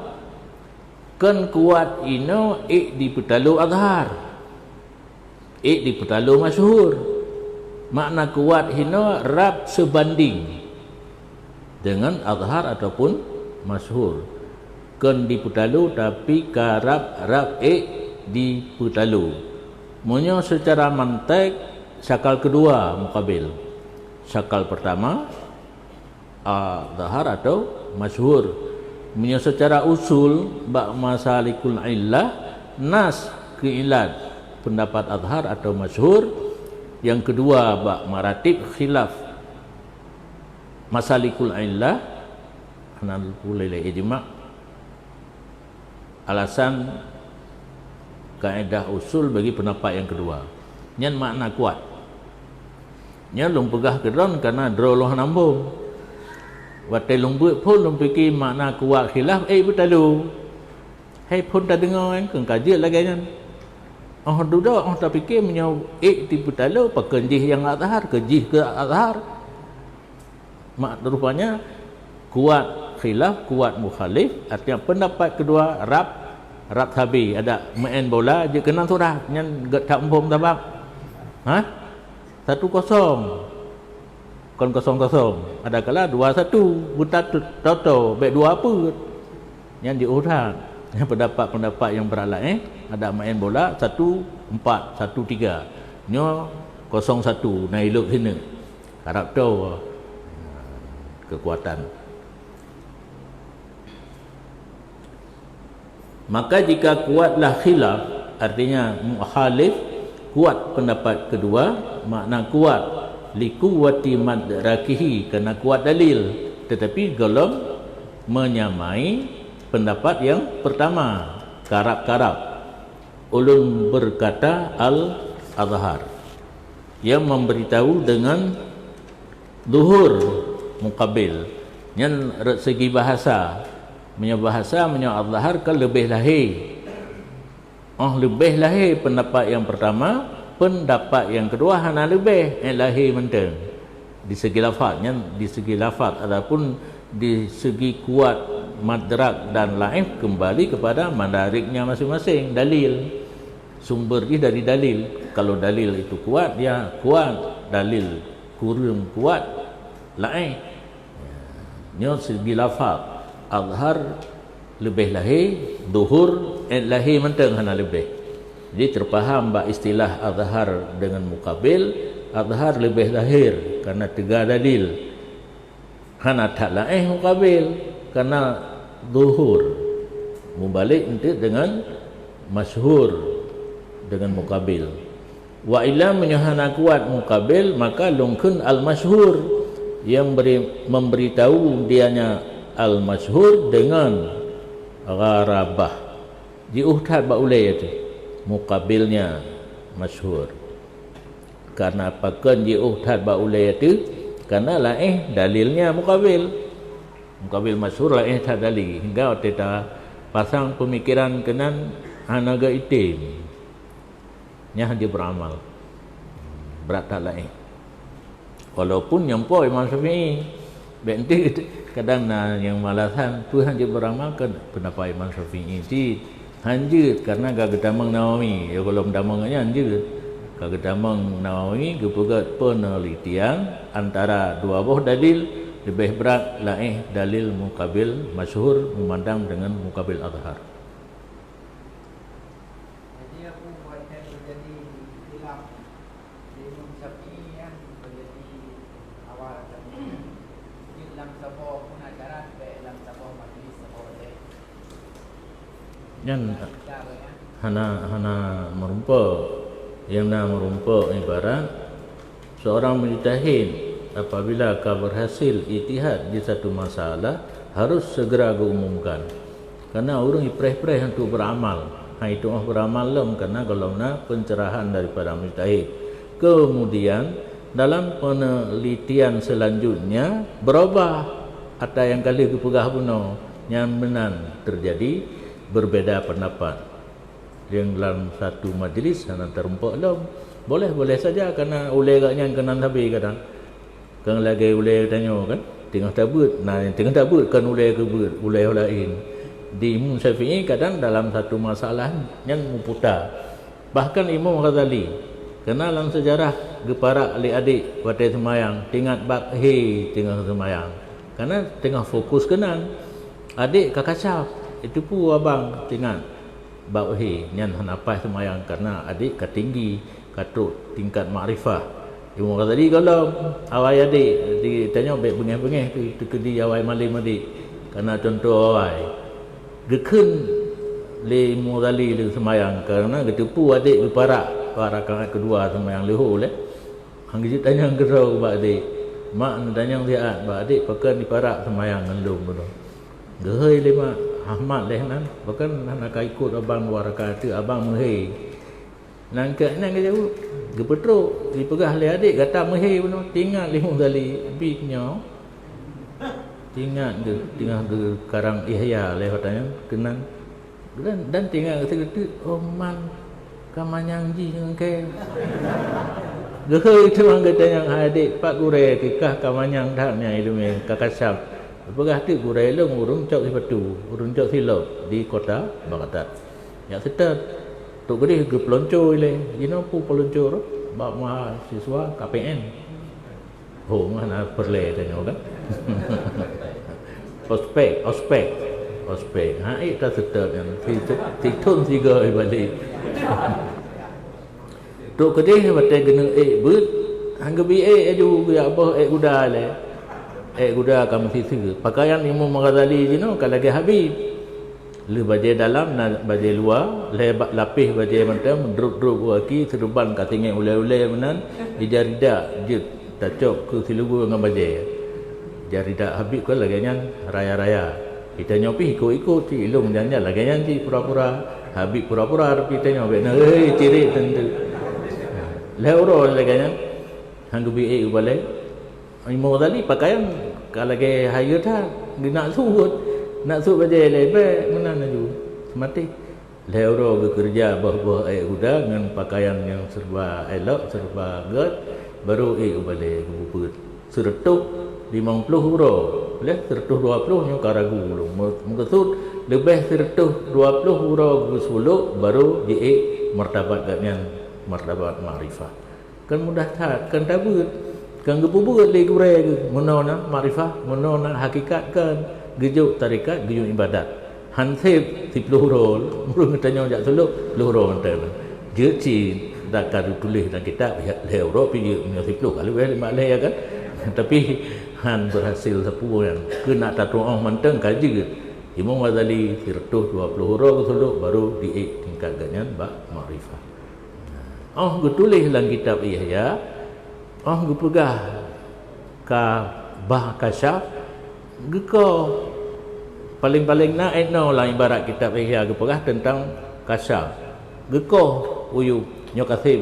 kan kuat ino di petalu azhar di petalu masyhur makna kuat hino rab sebanding dengan azhar ataupun masyhur kan di petalu tapi karab rab di petalu munyo secara mantek syakal kedua mukabil syakal pertama zahar atau masyhur. Punya secara usul bab masalikul illah nas keilat pendapat azhar atau masyhur. Yang kedua bab maratib khilaf masalikul illah hanal ulil ijma'. Alasan kaedah usul bagi pendapat yang kedua nyan makna kuat nyan lung pegah kedon karena droloh nambung watai lung buat pun lung fikir makna kuat khilaf betalu hai pun tak dengar kan kaji lagi kan duda tak fikir menyau ti betalu pakenjih yang azhar kejih ke azhar mak rupanya kuat khilaf kuat mukhalif artinya pendapat kedua rap habi ada main bola je kena surah nyan tak umpam tabak 1-0 kon 0-0 ada kala 2-1 buta toto baik 2 apa yang diurang yang pendapat yang beralat ada main bola 1-4 1-3 nyo 0-1 na elok sini harap tahu kekuatan. Maka jika kuatlah khilaf artinya mukhalif kuat pendapat kedua makna kuat liquwati madrakihi kerana kuat dalil tetapi belum menyamai pendapat yang pertama karab-karab ulun berkata al-azhar yang memberitahu dengan zuhur muqabil yang segi bahasa bahasa al-azhar kan lebih lahir lebih lahir pendapat yang pertama pendapat yang kedua hana lebih lahir menteng di segi lafaznya di segi lafaz ataupun di segi kuat madrak dan laif kembali kepada madariknya masing-masing dalil sumber dia dari dalil kalau dalil itu kuat dia kuat dalil kurang kuat laif nya segi lafaz azhar lebih lahir duhur lahir menteng hana lebih jadi terfaham bak istilah azhar dengan muqabil azhar lebih lahir karena tiga dalil hana tak lahir muqabil karena duhur mubalik untuk dengan masyhur dengan muqabil wa illa menyahana kuat muqabil maka lungkun al-masyhur yang memberitahu dianya al-masyhur dengan gharabah diuhtad baulai itu muqabilnya masyhur karena apakan diuhtad baulai itu karena laih dalilnya muqabil masyhur laih tak dalil hingga kita pasang pemikiran kenan hanaga itim nya dia beramal berat tak laih walaupun nyampo Imam Syafi'i bentik kadang yang malasan Tuhan dia beramalkan pendapat Imam Syafi'i di hanjut karena gagetamang Nawawi ya kalau mendamangnya hanjut gagetamang Nawawi gepegat penelitian antara dua buah dalil lebih berat laih dalil muqabil masyhur memandang dengan muqabil azhar. Jadi aku buatnya terjadi hilaf di Imam Syafi'i yang terjadi awal tadi dalam sebuah pengajaran dalam sebuah majlis sebuah Yang hana merumpa yang merumpa ibarat seorang mujtahid apabila berhasil ijtihad di satu masalah harus segera diumumkan karena orang ipreh-preh untuk beramal itu beramal lem karena golongna pencerahan daripada mujtahid kemudian dalam penelitian selanjutnya berubah ada yang kali kepegah puno nyamenan terjadi berbeza pendapat yang dalam satu majlis hana terumpak lem boleh saja karena ulai gaknya kenan habis kadang kan lagi ulai tanya kan tengah tabut tengah tabut kan ulai ke ulai lain di Imam Syafi'i kadang dalam satu masalah yang memputar bahkan Imam Ghazali kenal dalam sejarah geparak adik-adik watai semayang tingat bakhi tengah semayang karena tengah fokus kenan adik kakacap itu pun abang tingat bakhi nyan hanapai semayang karena adik ketinggi katuk tingkat makrifah Imam Ghazali kalau awai adik ditanya baik bengih-bengih tu kedi awai malim adik karena contoh awai gekun le Imam Ghazali le semayang karena getepu adik berparak rakaat kedua semayang leho le hang dia tanya gerau ba adik mak tanya dia ba adik pakai diparak semayang ngendum tu gehoi le mak Ahmad leh nan bahkan nak ikut abang dua rakaat tu abang mehei nang ke nang ke jauh gepetro dipegah le adik kata mehei pun tinggal Imam Ghazali biknya tinggal ke karang Ihya le katanya kenang dan tinggal segitu oh man kamanyang ji ke gehoi tu ang katanya adik pak gure kekah kamanyang dhamnya ilmu kakasap pegah tu gure long urung cok sipatu urung cok silop di kota Baghdad ya setat tok gede ke pelonco ile you pu pelonco ro bab mahasiswa KPN ho mana perle tanya kan ospek ha ta setat yang ti thun tiga balik tok gede bate gene but hang bi aju ya apa kuda le kuda kam sisi pakaian Imam Ghazali jino kalage habib le baje dalam na baje luar le lapis baje macam druk-druk waki serban katinge ule-ule menan di jarida je tacok ke silugu dengan baje jarida habib ko lagian raya-raya kita nyopi ikut-ikut ti ilung jangan lagian ti pura-pura habib pura-pura kita nyopi hei ciri tentu le oro lagian hanggu bi balik Imam Ghazali pakaian kalage hayu tha nak suut baje lebe mana naju mati leuro bekerja bah kuda dengan pakaian yang serba elok serba gad baru balik bubut seretuk 50 euro boleh seretuk 20 nyo karagu belum mengesut lebih seretuk 20 euro gusuluk baru martabat gatnya martabat ma'rifah kan mudah tak kan tabut kan gebubut le gure menona ma'rifah menona hakikat kan gejuk tarikat gejuk ibadat hansip 10 euro murung tanya jak seluk 10 euro mantan je ci dak tulis dalam kitab euro pi 10 kali lima ya kan tapi han berhasil sepuh yang kena tatuang mantan kaji Imam Ghazali 120 euro seluk baru tingkat ganyan ma'rifah tulis dalam kitab Ihya gepegah ka bah kasyaf geko paling-paling na lah ibarat kitab Ihya gepegah tentang kasyaf geko uyu nyo kasih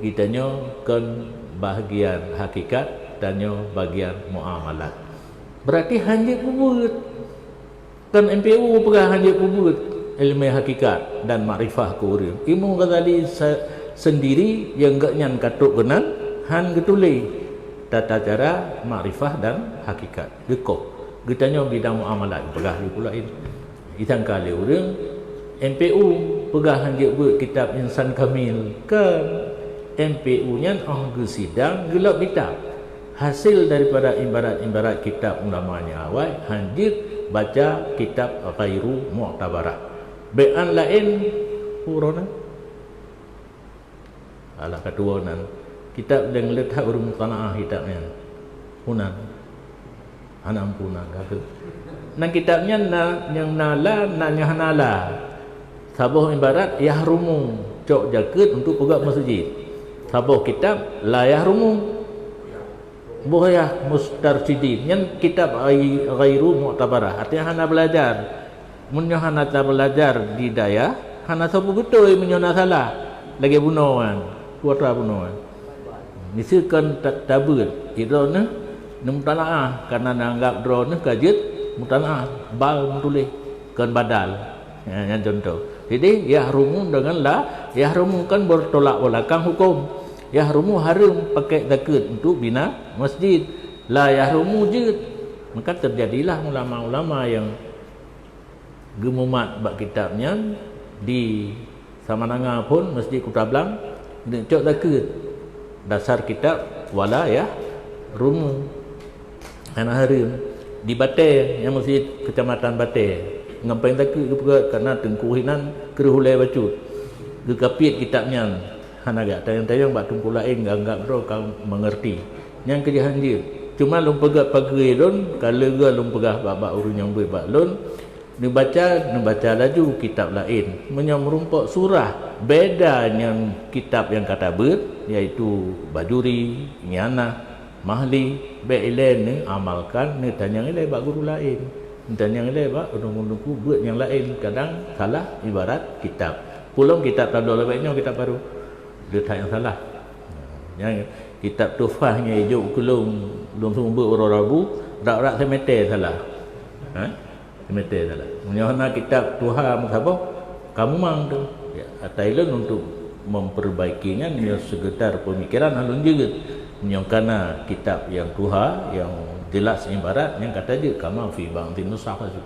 kita nyo kan bahagian hakikat dan nyo bagian muamalat berarti hanya kubut kan MPU pegah hanya kubut ilmu hakikat dan makrifah ku urang Imam Ghazali sendiri yang gak nyan katuk kenan han getuli tata cara makrifah dan hakikat geko getanya bidang muamalat pegah di pula ini itang kali urang MPU pegah hanya buat kitab Insan Kamil kan MPU nya sidang gelap kitab hasil daripada ibarat-ibarat kitab ulamanya awal hanjir baca kitab Ghairu Mu'tabarah be'an lain urona ala kedua nan kitab yang letak urung tanah kitabnya punan anam punan kata nang kitabnya yang nala nanya hanala sabuh ibarat yahrumu cok jaket untuk pegak masjid sabuh kitab la yahrumu buhayah mustarsidin yang kitab Ghairu Mu'tabarah artinya hana belajar munyo hana belajar di daya hana sabu betul munyo salah lagi bunuhan kuatra bunuhan misalkan tabur idona mutalaah karena nanggap drone kajet mutalaah bal tulis kan badal yang contoh jadi yahrumu dengan la yahrumu kan bertolak belakang hukum yahrumu harum pakai zakat untuk bina masjid la yahrumu je maka terjadilah ulama-ulama yang gemumat bab kitabnya di Samananga pun masjid Kutablang cok zakat dasar kitab wala ya rumu ana harum di Bateh yang masjid kecamatan Bateh ngapain zakat juga karena tengkuhinan kerhulai bacut gekapit kitabnya hana gak tayang-tayang bak tumpu lain anggap bro kau mengerti yang kejahan dia cuma lum pegat pagi don kalau ga lum pegah bak urun yang bak lun ni baca laju kitab lain menyamrumpok surah beda dengan kitab yang kata ber iaitu bajuri nyana mahli beilen ni amalkan ni tanya ilai bak guru lain tanya ilai bak undang-undang buat yang lain kadang salah ibarat kitab pulang kitab tak ada lebihnya kitab baru dia tak yang salah yang kitab tufahnya hijau belum sumber orang Rabu rak-rak semete salah semete salah menyana kitab Tuhan apa kamu mang tu ya, Thailand untuk memperbaikinya dia sekedar pemikiran halun juga menyangkana kitab yang Tuhan yang jelas ibarat yang kata je kama fi bang tinusah tu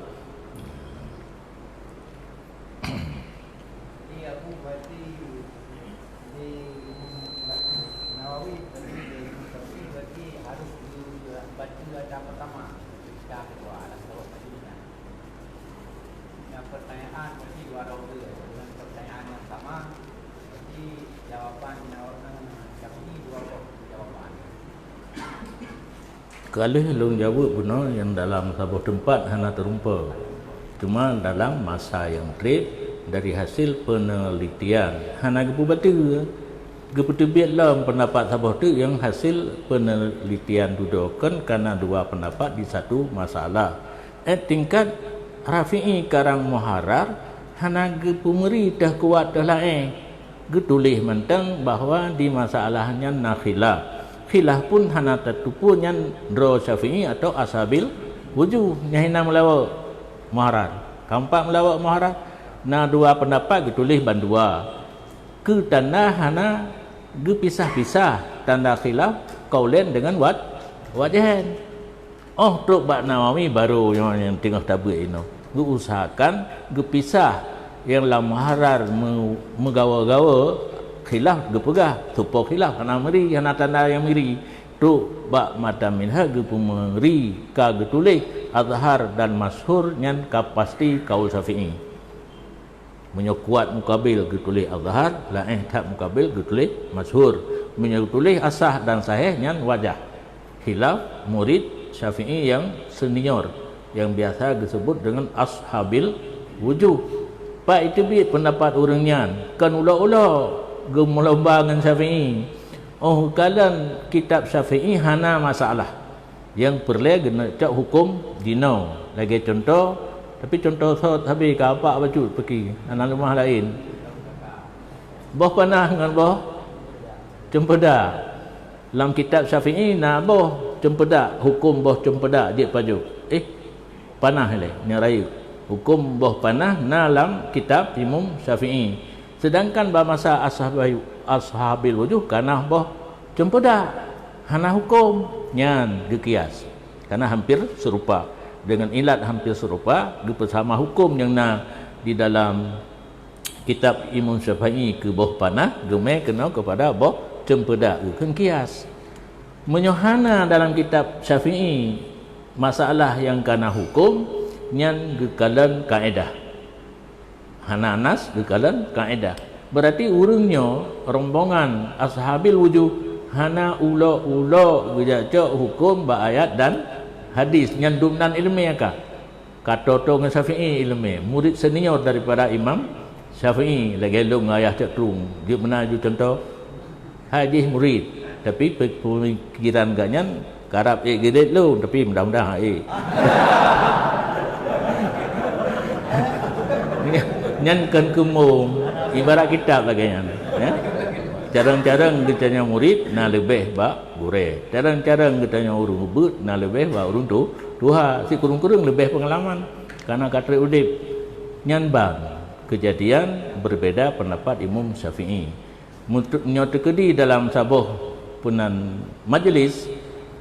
kalau long jawab benar yang dalam sebuah tempat hanya terumpa cuma dalam masa yang trade dari hasil penelitian hanya gepu batu gepu tebiat dalam pendapat sebuah tu yang hasil penelitian dudukan karena dua pendapat di satu masalah tingkat Rafi'i karang muharar hanya gepu meri dah kuat dah lain getulis mentang bahawa di masalahnya nakhilaf khilaf pun hana tertupu nyan dro Syafi'i atau ashabil wujuh nyahina melawak muharar kampak melawak muharar na dua pendapat ditulis bandua ke tanda hana ge pisah-pisah tanda khilaf kaulen dengan wajahan oh truk bak Nawawi baru yang tengah tabut ini ge usahakan ge pisah yang la muharar megawa-gawa khilaf gepegah tupo khilaf kana meri kana tanda yang meri tu bak mata minha gepu meri ka getulih azhar dan masyhur nyan ka pasti kaul Syafi'i menyokuat mukabil getulih azhar la tak mukabil getulih masyhur menyetulih asah dan sahih nyan wajah khilaf murid Syafi'i yang senior yang biasa disebut dengan ashabil wujuh pak itu bi pendapat orang nyan kan ula-ula gemulomba dengan Syafi'i oh kalian kitab Syafi'i hana masalah yang perlu kena cak hukum dinau lagi contoh tapi contoh sot habis ke apa baju pergi anak rumah lain boh panah dengan boh cempeda dalam kitab Syafi'i na boh cempeda hukum boh cempeda dia paju panah le ni raya hukum boh panah na dalam kitab Imam Syafi'i sedangkan bahasa ashabil wujuh kana boh cempeda hana hukum nyan gekias karena hampir serupa dengan ilat hampir serupa bersama hukum yang na di dalam kitab Imam Syafi'i ke boh panah gemeh kena kepada boh cempeda kan kias menyohana dalam kitab Syafi'i masalah yang kana hukum nyan gekalan kaedah hana nas gekalan kaedah berarti urungnya rombongan ashabil wujuh hana ulo gejak hukum ba ayat dan hadis nyan dumnan ilmi ka kata to dengan Syafi'i ilmi murid senior daripada Imam Syafi'i lagi long ayah cak tung dia menaju contoh hadis murid tapi pemikiran ganyan karap gedet lu tapi mudah-mudahan nyan kan kumum ibarat kitab lagi nyan ya jarang-jarang ditanya murid na lebih bak gure jarang-jarang ditanya urung ubud na lebih bak urung tu tuha si kurung-kurung lebih pengalaman karena katre udip nyan bang kejadian berbeda pendapat Imam Syafi'i nyotekedi dalam sabuh punan majlis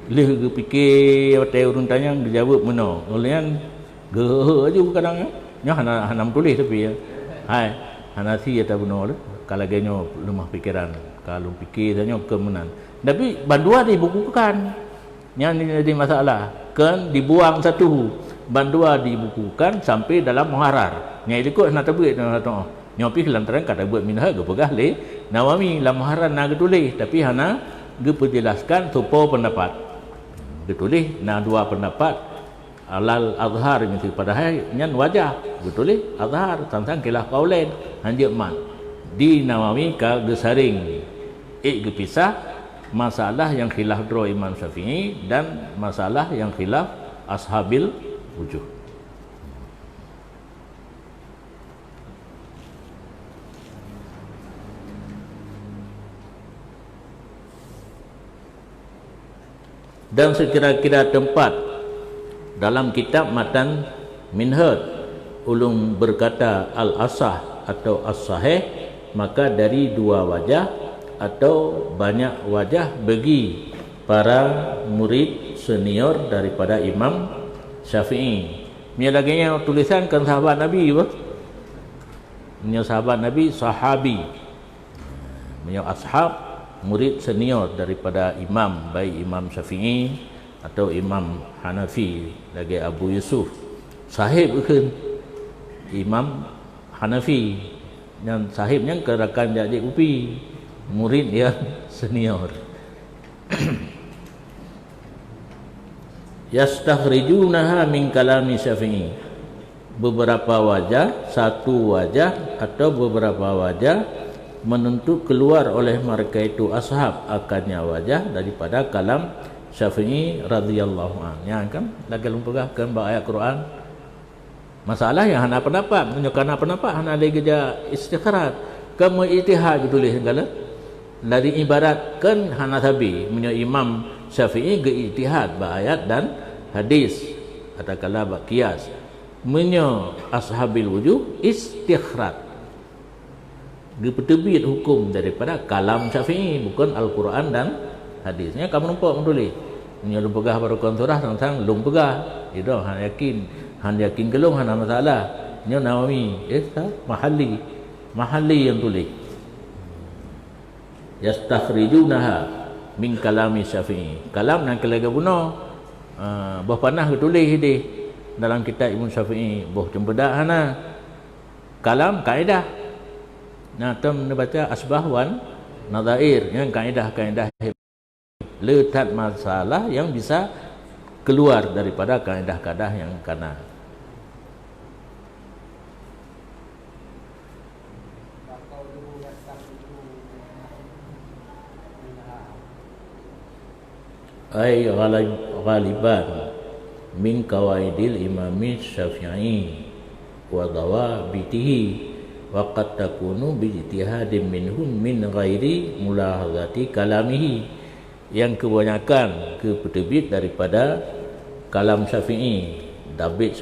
leh fikir watai urung tanya dijawab meno ulian geuh aja kadang nya hana tulis tapi ya hai hana si eta benar kalau genyo lemah pikiran kalau fikir tanya kemenan tapi bandua dibukukan yang jadi masalah kan dibuang satu bandua dibukukan sampai dalam muharar nya ikut nak tabik nyopi lantaran kata buat minha ge pegah le Nawawi lamaharan na ge tulis tapi hana ge penjelaskan tupo pendapat ge tulis na dua pendapat alal azhar mesti padahal nyan wajah ge tulis azhar tentang kilah qaulain hanjeu man di Nawawi ka ge saring ge pisah masalah yang khilaf dro Imam Syafi'i dan masalah yang khilaf ashabil wujuh. Dan sekira-kira tempat dalam kitab Matan Minhaj ulun berkata al-asah atau as-sahih, maka dari dua wajah atau banyak wajah bagi para murid senior daripada Imam Syafi'i. Ini lagi yang tulisan kan sahabat Nabi apa? Ini sahabat Nabi sahabi. Ini ashab murid senior daripada imam, baik Imam Syafi'i atau Imam Hanafi, lagi Abu Yusuf sahib bukan Imam Hanafi yang sahibnya kerakan jadi upi murid yang senior. Yastakhrijunaha min kalami Syafi'i, beberapa wajah, satu wajah atau beberapa wajah menuntut keluar oleh mereka itu ashab akannya wajah daripada kalam Syafi'i radhiyallahu anhu. Ya kan lagi lumpagahkan ayat Quran masalah yang hana pendapat menunjukkan pendapat hana lagi kerja istikharat kamu ijtihad tulis segala dari ibaratkan hana tabi menyo Imam Syafi'i ge ijtihad ba ayat dan hadis katakanlah ba qiyas menyo ashabil wujuh istikharat dipetebit hukum daripada kalam Syafi'i bukan Al-Quran dan hadisnya. Kamu nampak menulis ini lumpagah baru konturah tentang lumpagah itu han yakin gelung hana masalah ini Nawawi mahalli yang tulis yastakhrijunaha min kalami Syafi'i, kalam nak kelaga buno bah panah tulis di dalam kitab Imam Syafi'i boh cempedak hana kalam kaedah. Nah, tem baca asbah wan nadhair yang kaedah-kaedah letak masalah yang bisa keluar daripada kaedah-kaedah yang kanan. Ay ghaliban min qawaidil imami Syafi'i wa dawabitihi wa qad takunu bi ijtihadin minhum min ghairi mulahazati kalamihi, yang kebanyakan kepetebit daripada kalam Syafi'i, dabit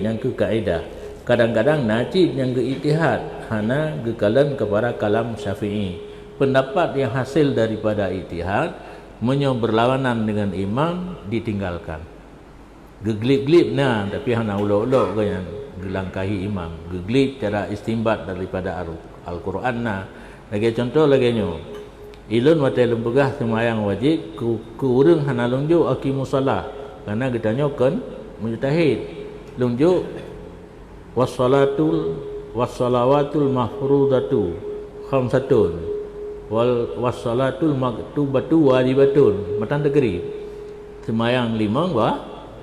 yang ke kaedah, kadang-kadang najib yang ke ijtihad hana gekalan kepada kalam Syafi'i. Pendapat yang hasil daripada ijtihad menyo berlawanan dengan imam ditinggalkan. Geglip-glip nah tapi hana ulok-ulok ke yang gelangkahi imam, geglip cara istimbat daripada Al-Quran nah. Lagi contoh lagi nyo ilun mata lembegah semayang wajib ku urang hana lunjuk aqimus salah karena kita nyokan mujtahid lunjuk wassalawatul mafrudatu khamsatun wassalatul maktubatu wajibatun matan tegeri semayang limang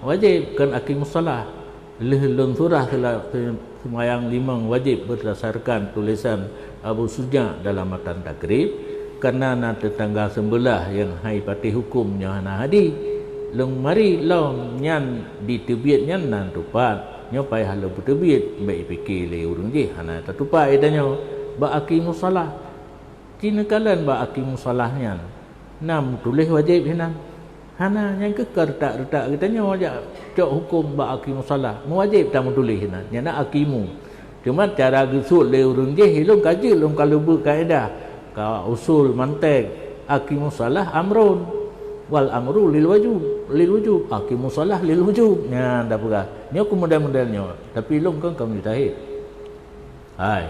wajib kan aqimus salah lelun surah semayang limang wajib berdasarkan tulisan Abu Suja dalam matan takrib karena na tetangga sembelah yang hai pati hukumnya hana hadi long mari long nyan ditebiat nyan nan tupat nyo pai halu tebiat baik fikir le urang je hana tatupai danyo ba aqimus salah tinakalan ba aqimus salah nyan nam tulis wajib hinan hana yang kekar retak katanya wajib cok hukum ba aqimus salah mewajib tak tulis hinan nyana aqimu cuma cara gesut le urang je hilung kaji long kalau berkaedah ka usul mantek aqimus salah amrun wal amru lil wujub aqimus salah lil wujub nya ndak pura ni aku model-modelnya tapi long kan kamu mujtahid hai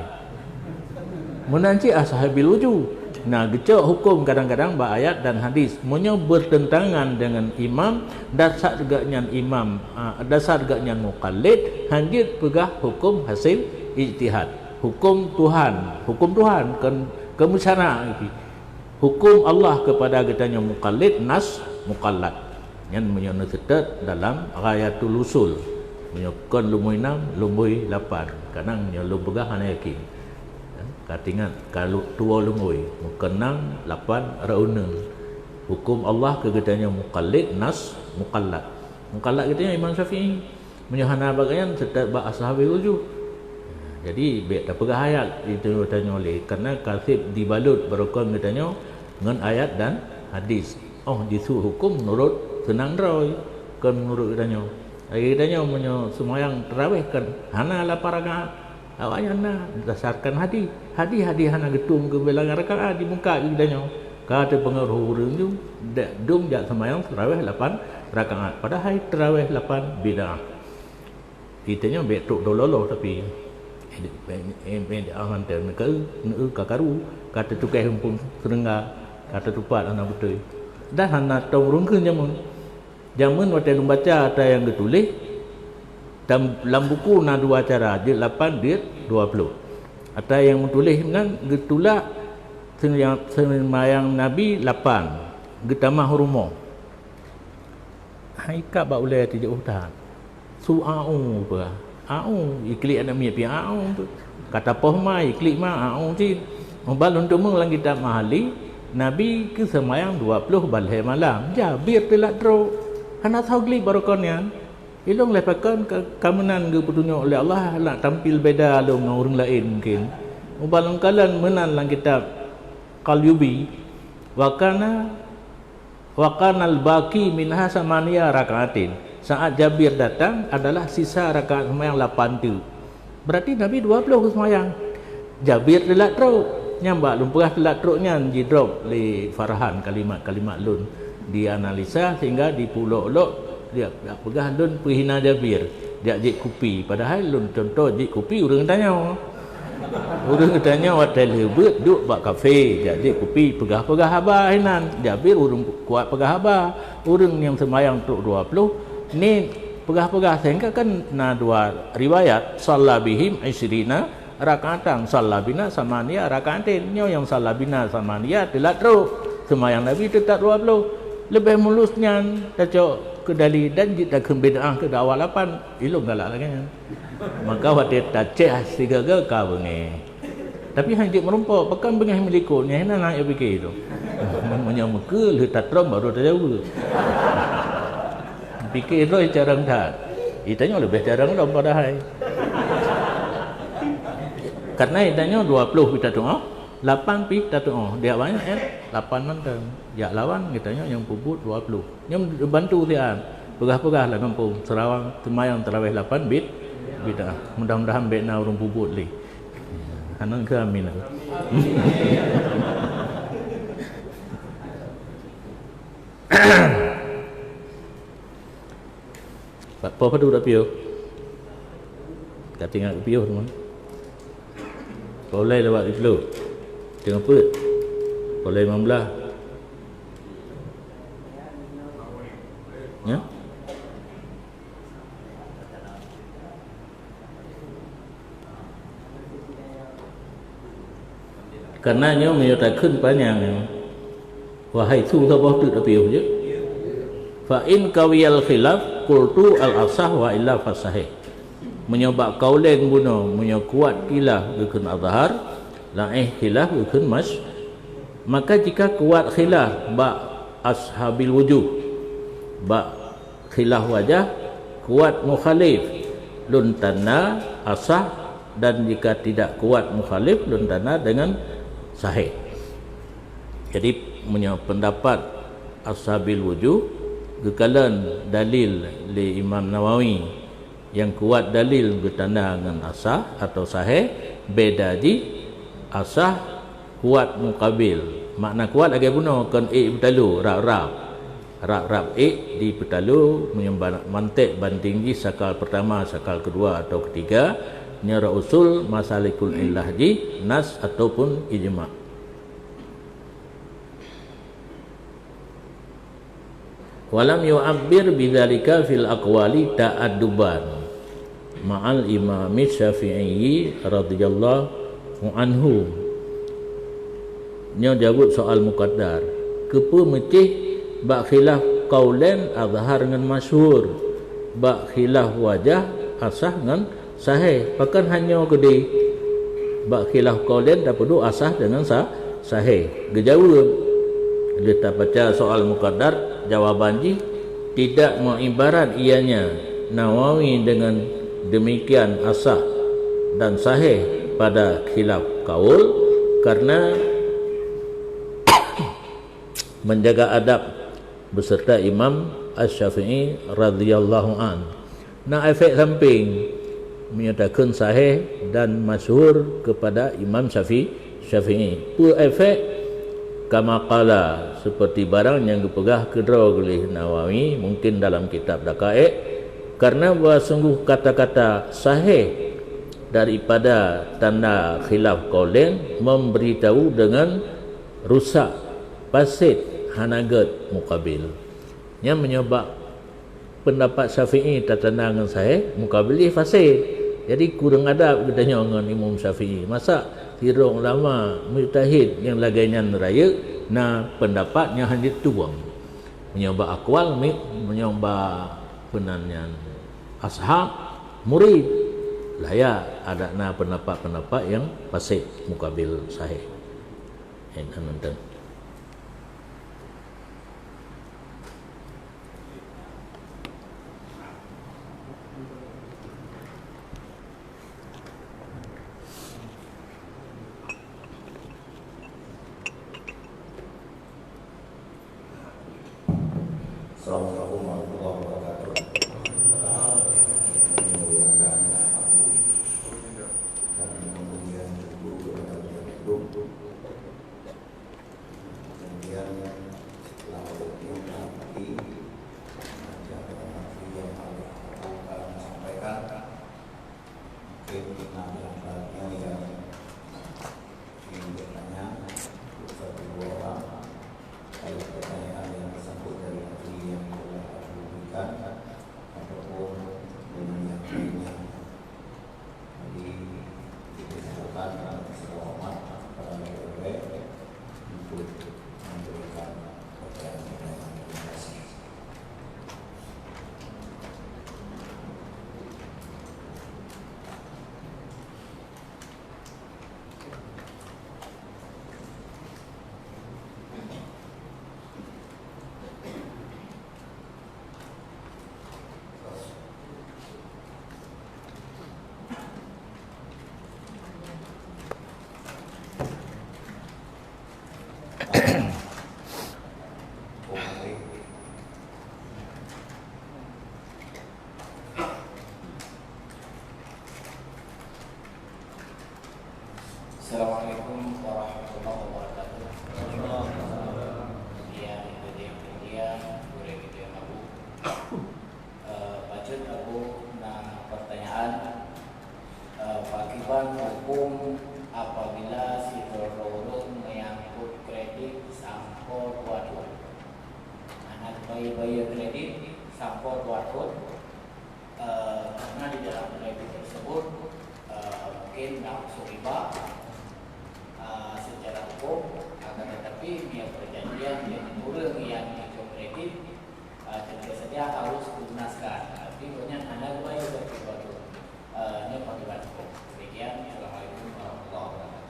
menanci ashabil wujub. Nah, gecok hukum kadang-kadang ba ayat dan hadis munyo bertentangan dengan imam dasar gaknya imam dasar gaknya muqallid hanjit pegah hukum hasil ijtihad hukum Tuhan ke musyara itu. Hukum Allah kepada katanya muqallid nas muqallad. Yang menyana setet dalam ghayatul usul. Menyokon lumui 6, lumui 8. Kadang nya lumbegah ana yakin. Katingan kalau tua lumui, muka 6, 8 rauna. Hukum Allah ke katanya muqallid nas muqallad. Muqallad katanya Imam Syafi'i. Menyahana bagian setet ba ashabil wujud. Jadi tak pegah ayat itu tanya oleh kerana kasib dibalut berokon katanya dengan ayat dan hadis. Oh disu hukum menurut senang roy kan menurut katanya. Katanya semayang tarawih kan hana 8 rakaat. Awaknya na berdasarkan hadis. Hadis hana getung ke bilangan rakaat di muka katanya. Kata pengaruh urang tu dum jak semayang tarawih 8 rakaat. Padahal tarawih 8 bid'ah. Kitanya betuk dololo tapi angan ter kakaru kata tukai humpung serengga kata tupat anak betul dah anak tahu rungkeun jamun waktu membaca ada yang ditulis dalam buku na 2 cara dia 8 dia 20 ada yang menulis dengan getulak semayang Nabi 8 getamah hurumo haika ba ulai tidak utah su'a'u apa iklik anak mi pi kata poh mai iklik ma ti balon tu mung lang kita mahali nabi ke semayang 20 balai malam Jabir telat tro hana saugli barokonnya ilung lepakan kamenan ge petunjuk oleh Allah nak tampil beda lu dengan orang lain mungkin balon kalan menan lang kita qalyubi wa kana al-baqi minha samaniya rakaatin. Saat Jabir datang adalah sisa rakaat semayang 8 tu. Berarti Nabi 20 semayang. Jabir telat teruk. Nyambak lumpurah telat teruknya di drop le Farhan kalimat-kalimat lun dianalisa sehingga dipulok-lok dia pegah lun perhina Jabir. Dia jik kupi padahal lun contoh jik kupi urang tanya. Urang tanya hotel hebut duk bak kafe dia jik kupi pegah-pegah haba hinan. Jabir urang kuat pegah haba. Urang yang semayang tuk 20 ni pegah-pegah sehingga kan na 2 riwayat sallabihim isrina rakaatan sallabina samania rakaatin nyo yang sallabina samania telat teruk semayang Nabi tetap 20 lebih mulusnya taco kedali dan jita kembedaah ke awal 8 ilung galak lagi maka waktu taceh sigaga ka bengi tapi hang dik merumpok pekan bengi miliknya hena nak ya fikir tu menyamukul letak trom baru tahu fikir tu jarang dah. Itanya lebih jarang dah padahal. Karena itanya 20 kita doa, 8 kita doa. Dia banyak 8 nonton. Ya lawan kitanya yang puput 20. Yang bantu dia. Pegah-pegah lah kampung Sarawang semayang tarawih 8 bidah. Mudah-mudahan bekna urang puput li. Hanan ke amin. Apa tu dah piu? Kat tinggal piu teman. Boleh lewat itu. Tengah apa? Boleh 15. Ya? Karenanya menyatakan panjang. Wahai tu sabah tu dah piu je. Fa in kawiyal khilaf qultu al-asah wa illa fasahih. Menyebab kaulen bunuh kuat khilaf bikin azhar laih khilaf bikin mas. Maka jika kuat khilaf ba ashabil wujuh ba khilaf wajah kuat mukhalif lun tanna asah dan jika tidak kuat mukhalif lun tanna dengan sahih. Jadi punya pendapat ashabil wujuh kekalan dalil li Imam Nawawi yang kuat dalil bertanda dengan asah atau sahih beda di asah kuat mukabil makna kuat lagi bunuh kan betalu rab di betalu menyembah mantik banding di sakal pertama sakal kedua atau ketiga nyara usul masalikul illah di nas ataupun ijma'. Walam yu'abbir bidzalika fil aqwali ta'adduban ma'al imam Syafi'i radhiyallahu anhu nya jawab soal muqaddar kepa mecih bak khilaf qaulan azhar dengan masyhur bak khilaf wajah asah dengan sahih pakan hanya gede bak khilaf qaulan dapat do asah dengan sahih gejawab kita baca soal muqaddar jawaban ji tidak mengibarat ianya Nawawi dengan demikian asah dan sahih pada khilaf qaul karena menjaga adab beserta Imam Asy-Syafi'i radhiyallahu an. Nah efek samping menyatakan sahih dan masyhur kepada Imam Syafi'i. Pu efek kama qala seperti barang yang dipegah kedra oleh Nawawi mungkin dalam kitab Daqaiq karena bahawa sungguh kata-kata sahih daripada tanda khilaf qaulain memberitahu dengan rusak fasid hanagat muqabil yang menyebab pendapat Syafi'i tertanda dengan sahih muqabil fasid jadi kurang adab katanya dengan Imam Syafi'i masa tirong ulama mujtahid yang lagainya raya nah pendapatnya hanya tuang menyebab akwal menyebab penanyan ashab murid layak ada na pendapat-pendapat yang fasid muqabil sahih nonton. Assalamualaikum warahmatullahi wabarakatuh. Kemudian Assalamualaikum warahmatullahi wabarakatuh. Dia itu dia, boleh gitu yang aku. Baca aku na pertanyaan. Pakiban hukum apabila si dorong menyangkut kredit sampo tuatun. Anak bayi kredit sampo tuatun. Karena di dalam kredit tersebut mungkin langsung riba. Secara hukum akan tetapi dia perjanjian yang menurun yang itu kredit tentu saja harus dilunaskan tapi banyak anda lumayan berkaitan ini pengaturan hukum demikian. Assalamualaikum warahmatullahi wabarakatuh.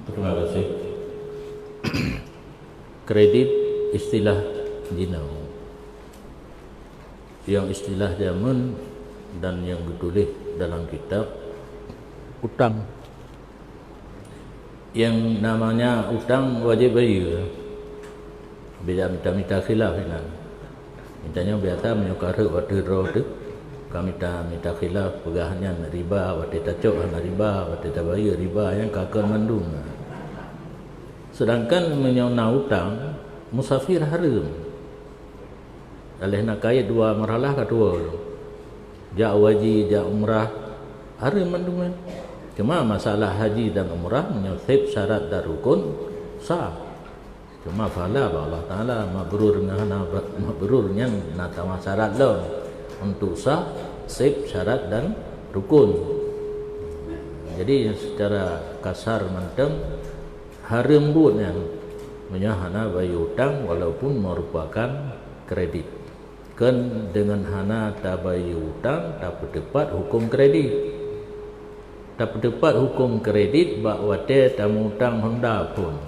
Terima kasih. Kredit istilah jinau yang istilah zaman dan yang ditulis dalam kitab utang yang namanya utang wajib bayar bila minta khilaf ini mintanya biasa menyukari waktu roh tu kami minta khilaf pegahannya riba waktu tacok riba waktu bayar riba yang kakak mendung sedangkan menyona utang musafir haram. Alih nak kaya dua marhalah kedua. Ja haji, ja umrah haram manduman. Cuma masalah haji dan umrah menyelesaikan syarat dan rukun sah. Cuma fala Allah Taala mabrurnya natama syarat lo untuk sah sip syarat dan rukun. Jadi secara kasar macam haram bunnya menyahana bayu hutang walaupun merupakan kredit. Kan dengan hana tabayu hutang tak berdebat hukum kredit. Tak berdebat hukum kredit bahawa dia tamu hutang Honda pun.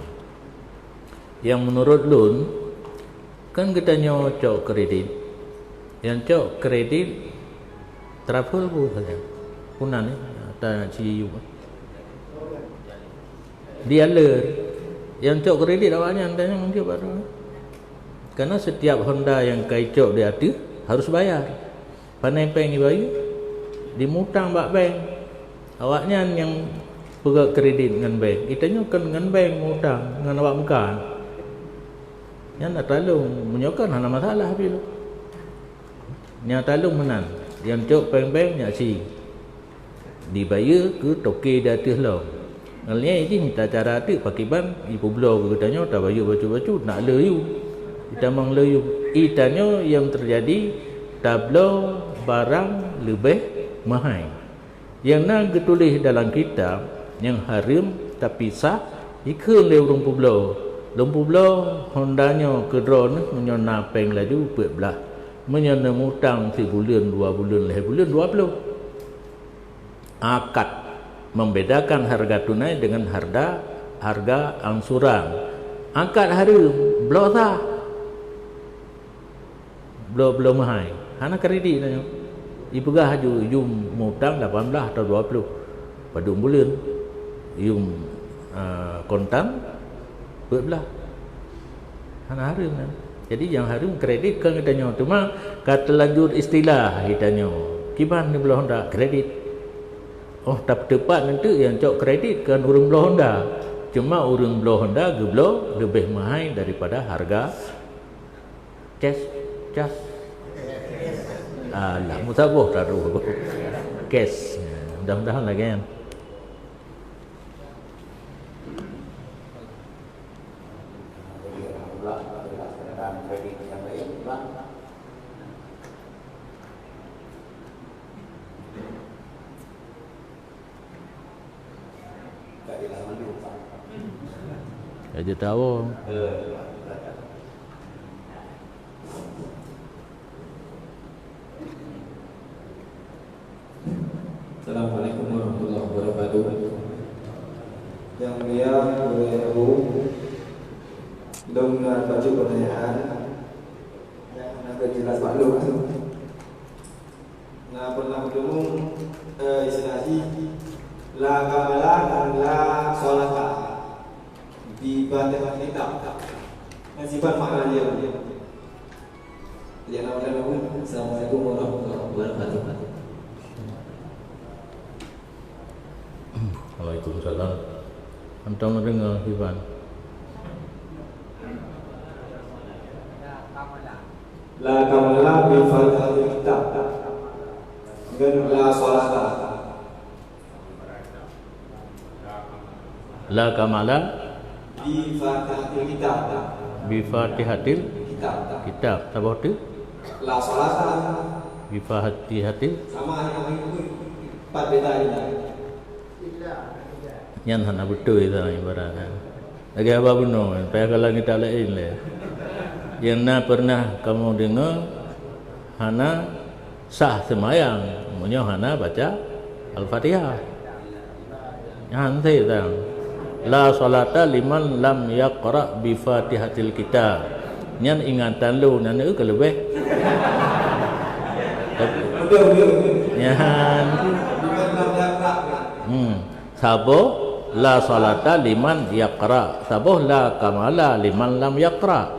Yang menurut Lun kan kita nyocok kredit. Yang cok kredit travel pun saja. Punan ni tak ciu. Dia ler. Yang cok kredit awaknya tanya mungkin baru. Karena setiap Honda yang kaicok dia ada harus bayar. Panai peng ni bayar dimutang bak bank. Awaknya yang pegang kredit dengan bank. Itanya kan dengan bank mutang dengan awak bukan. Yang nak tolong menyokan hana masalah bila. Yang tolong menan. Yang cok bank-bank nyak si. Dibayar ke toke dia atas lah. Ngalnya ini minta cara tu pakai ban ibu blog katanya tak bayar baca-baca nak leyu. Kita mang leyu. Itanya yang terjadi tablo barang lebih mahal. Yang nak ditulis dalam kitab yang haram tapi sah ikut le urung publo. Lumpublo Hondanya ke drone menyona peng laju pek belah. Menyona mutang sebulan, 2 bulan, 2 bulan 20. Akad membedakan harga tunai dengan harga angsuran. Akad haram belum sah. Belum mahal. Hana kredit tanya. Ibu gah haju yum mutang 18 atau 20 pada bulan. Yum kontan berbelah. Hana haram kan. Jadi yang haram kredit kan katanya. Cuma kata lanjut istilah katanya. Kiban ni belum Honda kredit. Oh tak tepat nanti yang cok kredit kan urang belum Honda. Cuma urang belum Honda geblo lebih mahal daripada harga cash. Alah mutabah taruh cash. Mudah-mudahan lagi kan. Aja tahu. Assalamualaikum warahmatullahi wabarakatuh. Yang mulia WNU dengan baju pertanyaan yang agak jelas maklum. Nah pernah bertemu istilah la kamala dan la sholata di badan kitab. Yang sifat makna dia. Yang namanya Assalamualaikum warahmatullahi wabarakatuh. Waalaikumsalam. Antum mendengar Iban? La kamala bi fatihatil kitab dengan la sholata. La kamala Bi fatihatil kitab. Bi fatihatil kitab. Tabah tu? La sholata. Bi fatihatil Sama yang itu 4 beta ini. Yang hana betul itu ibaratnya. Lagi apa benar? Payah kalau kita lain le. Yang nak pernah kamu dengar hana sah semayang, punya hana baca Al-Fatihah. Yang saya tahu. La salata liman lam yaqra bi Fatihatil kitab. Yang ingatan lu nana ke lebih. Yang sabo la salata liman yaqra. Sabo la kamala liman lam yaqra.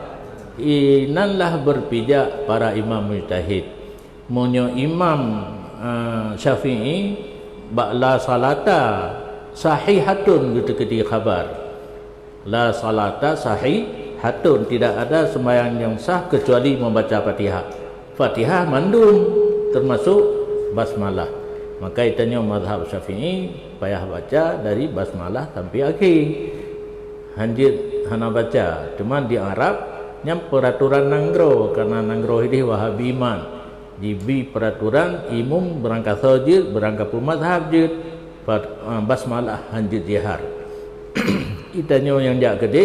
Inanlah berpijak para imam mujtahid. Munyo imam Syafi'i la salata sahihatun gitu ketika khabar. La salata hatun tidak ada sembahyang yang sah kecuali membaca Fatihah. Fatihah mandum termasuk basmalah. Maka itanya mazhab Syafi'i payah baca dari basmalah sampai akhir. Hanjit hana baca. Cuma di Arab yang peraturan nanggro, karena nanggro ini Wahabi iman. Jibi peraturan imum berangkat sajid, berangkat mazhab jid. Basmalah hanjit jihar. Itanya yang jak gede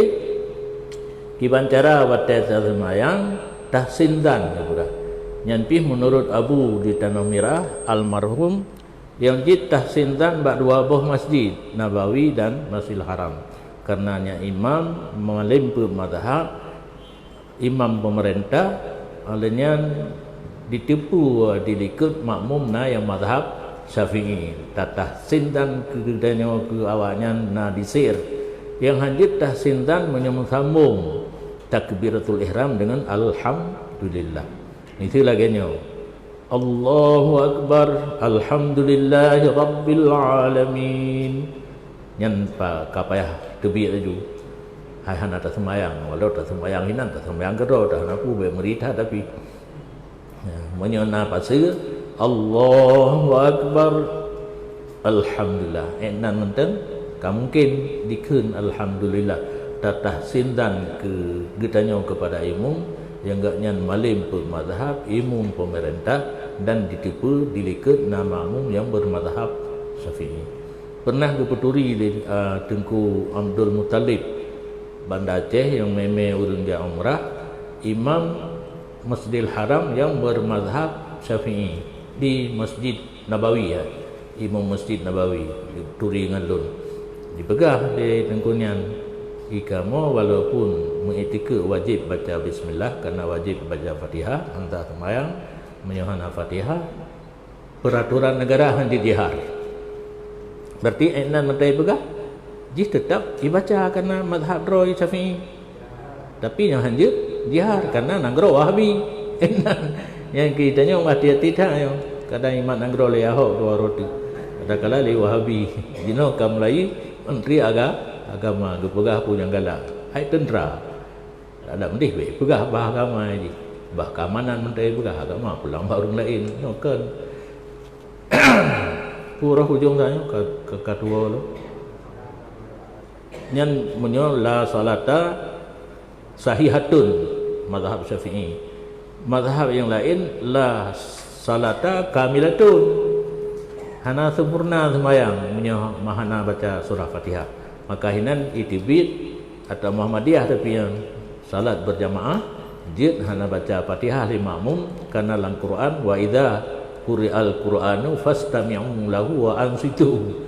kiban cara watai semayang tahsindan ya. Nyanpih menurut Abu di Tanah Merah almarhum yang jid tahsindan bak dua buah masjid Nabawi dan Masjidil Haram. Karenanya imam melimpah mazhab, imam pemerintah alenya ditipu dilikut makmum na yang mazhab Syafi'i. Tahsindan kedanya ke awaknya na disir. Yang hanjit tahsindan menyambung takbiratul ihram dengan alhamdulillah. Itu laginya. Allahu Akbar, alhamdulillahi rabbil alamin. Yang kapayah tebik tu. Hai hana tak sembahyang, walau tak sembahyang hinan, tak sembahyang kedua, dah aku bermerita tapi menyona pasir Allahu Akbar, alhamdulillah. Enan menten, mungkin dikun alhamdulillah. Tatah sindan ke getanya kepada imum yang gaknya malim mazhab imum pemerintah dan ditipu dilikut nama umum yang bermazhab Syafi'i. Pernah kepeturi di Tengku Abdul Muttalib Banda Aceh yang meme urang dia umrah, imam Masjidil Haram yang bermazhab Syafi'i di Masjid Nabawi ya. Imam Masjid Nabawi turi ngalun dipegah di tengkunyan ikamo walaupun mengetika wajib baca bismillah karena wajib baca Fatihah antara sembahyang menyuhana Fatihah peraturan negara hanya jihar. Berarti enan mentai pegah jih tetap dibaca karena mazhab Roy Syafi'i. Tapi yang hanya jihar karena nanggro Wahabi. Enan yang kitanya hati-hati dah yo. Kadang iman nanggro le ahok dua roti. Kadang-kala le Wahabi. Dino kam lai menteri agama gepegah punya galak. Hai tentera. Ada mendih be pegah bah agama ni. Bah keamanan menteri pegah agama pulang baru lain. No kan. Pura hujung tanya ke kedua lo. Nyan menyo la salata sahihatun mazhab Syafi'i. Mazhab yang lain la salata kamilatun. Hana sempurna sembahyang menyo mahana baca surah Fatihah. Maka hinan itibid atau Muhammadiyah tapi yang salat berjamaah jid hana baca Fatihah li makmum karena dalam Quran wa idza quri'al Qur'anu fastami'u lahu wa ansitu.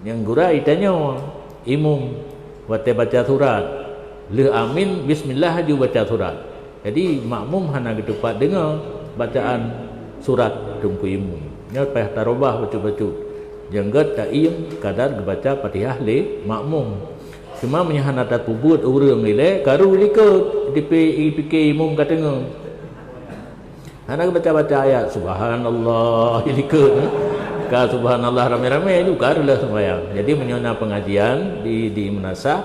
Yang gurai tanya imum wate baca surat le amin bismillah ju baca surat. Jadi makmum hana ketupat dengar bacaan surat tungku imum. Nya payah tarobah baca-baca. Janggat ta'im kadar baca Fatihah le makmum. Cuma menyahana tak pubut urang le karu likut dipikir imum katengah. Hana baca-baca ayat subhanallah likut. Ka subhanallah rame-rame itu karulah sembahyang. Jadi menyona pengajian di menasah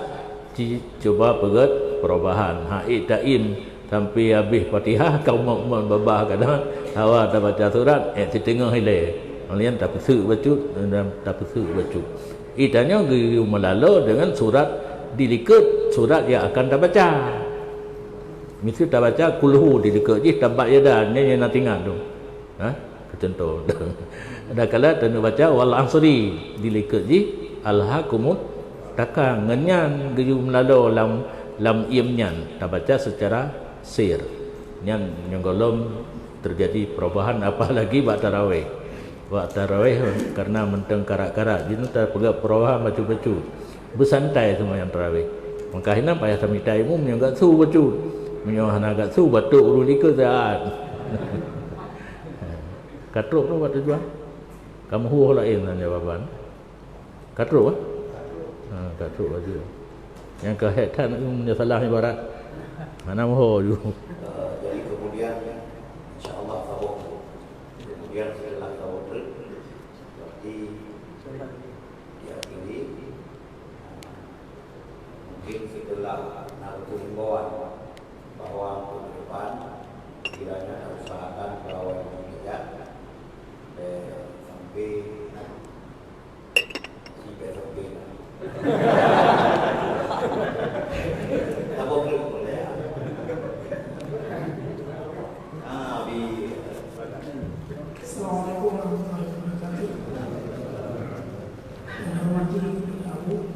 coba pegat perubahan. Haid ta'im sampai habis Fatihah kau mau babah kadang hawa tak baca surat setengah ile. Kalian tak pesu bacut dan tak pesu bacut. Itanya giu melalo dengan surat dilikut surat yang akan tak baca. Mesti tak baca kulhu dilikut je tambah yada ni nak tinggal tu. Ha? Contoh. Ada kala tanda baca wal asri dilikut je alhaqumut takang ngenyan giu melalo lam iamnyan tak baca secara sir. Yang golom terjadi perubahan apalagi bak tarawih. Bak tarawih karena menteng karak-karak jadi tak pegang perubahan baca-baca. Bersantai semua yang tarawih. Maka hina payah samita imum yang gak su baca. Menyohana gak su batuk urulika saat. Katruk tu buat tujuan. Kamu huah lain dan jawaban. Katruk ah? Katruk aja. Yang kehetan itu salah ibarat. Mana huah ju. Jadi kemudian insya-Allah tahu. Kemudian setelah tahu berarti ya ini mungkin setelah itulah satu himbauan bahwa untuk ke depan kiranya usahakan pegawai negara sampai sampai apa belum boleh ya? Assalamualaikum warahmatullahi wabarakatuh. Yang hormati Abu.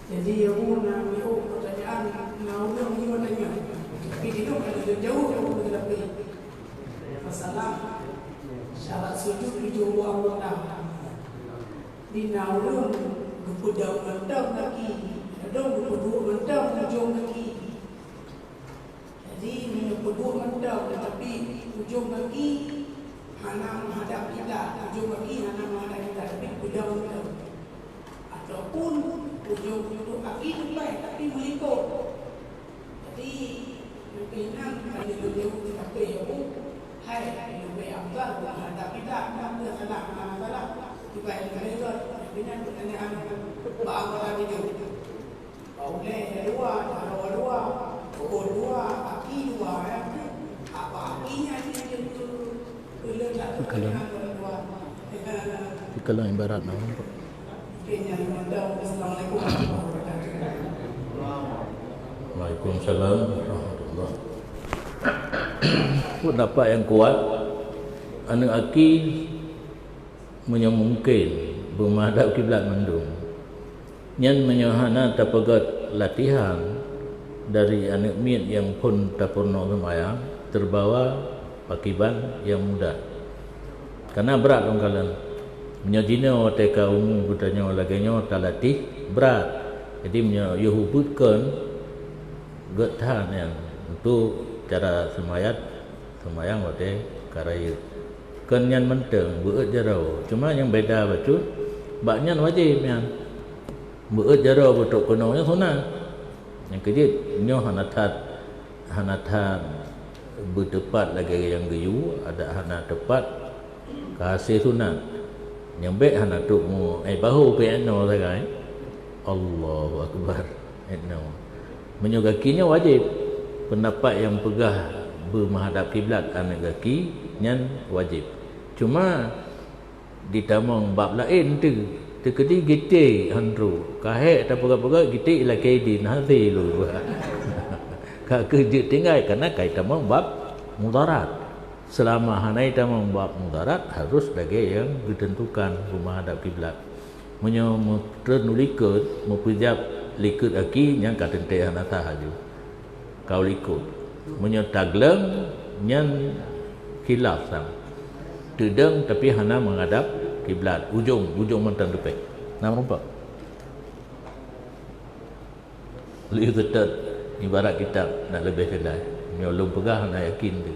Jadi Abu nak pertanyaan nak ulang juga tanya. Tapi dia tu kalau jauh Abu lebih masalah syarat sujud itu Allah dah. Di naulun kepada mandang lagi, ada kepada mandang ujung lagi. Jadi ini kedua mandang tetapi ujung lagi hana menghadap kita, ujung lagi hana menghadap kita, tapi kedua mandang. Ataupun ujung kaki baik tapi mengikut. Jadi mungkinan kalau jauh tetapi aku hai lebih afdal menghadap kita, mana salah dibayar mereka dengan pertanyaan bahawa lagi jauh. Oleh dua, dua, pukul dua, kaki dua, apa apinya dia itu Kalau ibarat nama. Assalamualaikum warahmatullahi wabarakatuh. Waalaikumsalam warahmatullahi. Pendapat yang kuat, anak aki mungkin bermadhab kiblat mandung. Nyan menyohana tapagat latihan dari anak miat yang pun tapurno semaya terbawa pakiban yang mudah. Karena berat orang kalian. Menyajina wateka umum budanya laganya talatih berat. Jadi menyuhubutkan gethan yang untuk cara semayang wate karaya. Kan yang menteng beut jarau. Cuma yang beda betul baknya wajib yang beut jarau betul kenongnya sunat. Yang kejut nyo hanathat bertepat lagi yang geyu ada hana tepat kasih sunat. Yang baik hana tuk mu bahu pe no sagai. Allahu akbar. No. Menyogakinya wajib. Pendapat yang pegah bermenghadap kiblat anak kaki nyan wajib. Cuma ditamong bab lain tu tekedi gite handru kahek ta pegah-pegah gite ila kaidin hazilu. Ka kerja tinggal karena kai tamong bab mudarat. Selama hanai tamong bab mudarat harus lagi yang ditentukan menghadap kiblat. Menyo ternulikut mupijab likut aki yang katente hanata haju. Kau likut. Menyo taglem nyan khilaf sang. Tudeng tapi hana menghadap kiblat ujung mentang depan. Nama apa? Lihat tetap ibarat kitab nak lebih kedai. Nyolong pegah nak yakin tu.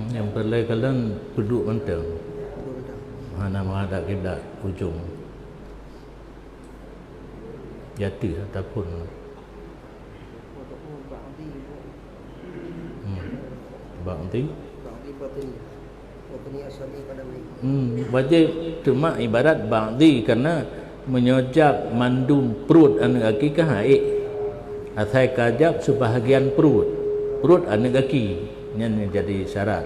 Yang perlu kalian duduk mentang. Mana menghadap kiblat ujung. Jati ataupun ba'di. Wajib cuma ibarat ba'di karena menyojab mandum perut anak kaki ke haik. Asal kajab sebahagian perut anak kaki yang jadi syarat.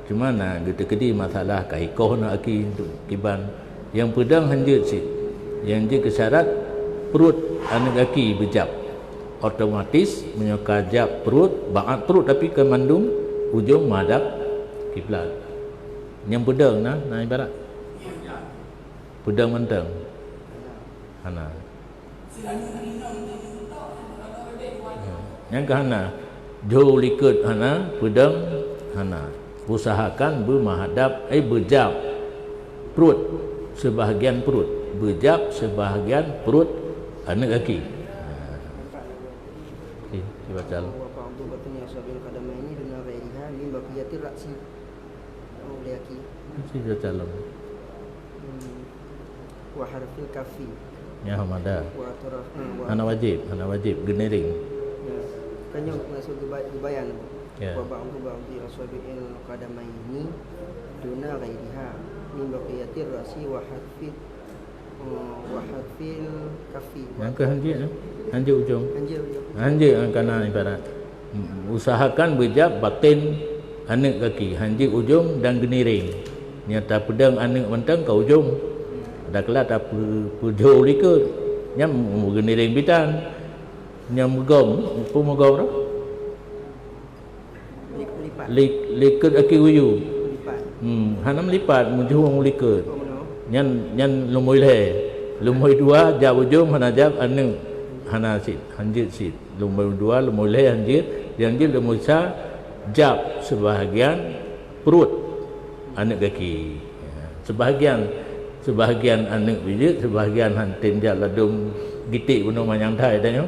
Cuma nak gede-gede masalah kaikoh nak aki untuk kiban yang pedang hanjut si yang je kesyarat perut anak kaki berjab otomatis menyokajab perut baat perut tapi ke mandum ujung madhab kiblat yang pedang nah ibarat pedang mentang hana yang ke hana jauh likut hana pedang hana usahakan bermenghadap berjab perut sebahagian perut berjab sebahagian perut anak kaki Okey, dibaca dulu. Wa ba'du batni asabil qadamaini duna ghairiha min baqiyatir ra'si. Oh, laki. Dibaca dulu. Wa harfil kafi. Ya hamada. Wa atraf. Hana wajib geniring. Ya. Kan yang masuk gebayan. Ya. Wa ba'du asabil qadamaini duna ghairiha min baqiyatir ra'si wa harfil kafi. Yang ke hanjir ujung. Anjir. Hanjir kerana ibarat usahakan berjab batin anak kaki, hanjir ujung dan geniring. Nyata pedang anak mentang ke ujung. Dah kelat apa pujol ikut. Nyam geniring bitan. Nyam megom, apa megom tu? Lipat. Likut aki uyu. Lipat. Hanam lipat mujuh likut. Oh, no. Nyan lumoi le. Lumoi dua jab ujung hana jab anak. Hana sit, hanjir sit. Lumoi dua, lumoi le hanjir. Hanjir lumoi sa jab sebahagian perut anak kaki. Sebahagian anak bijit, sebahagian hantin jab ladung gitik bunuh manyang thai dah yo.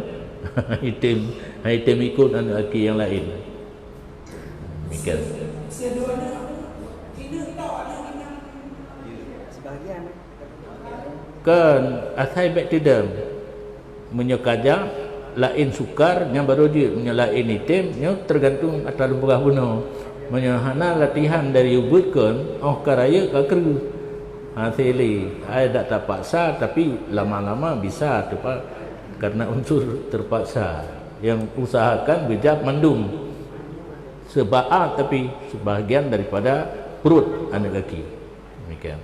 Item ikut anak kaki yang lain. Demikian. Sebahagian. Kan asai baik tidak menyekaja lain sukar yang baru dia menyelain item nya tergantung atas buah bunuh menyahana latihan dari ubutkan karaya kakru hasili ada tak paksa tapi lama-lama bisa tepat karena unsur terpaksa yang usahakan bijak mandum sebaat tapi sebahagian daripada perut anak kaki demikian.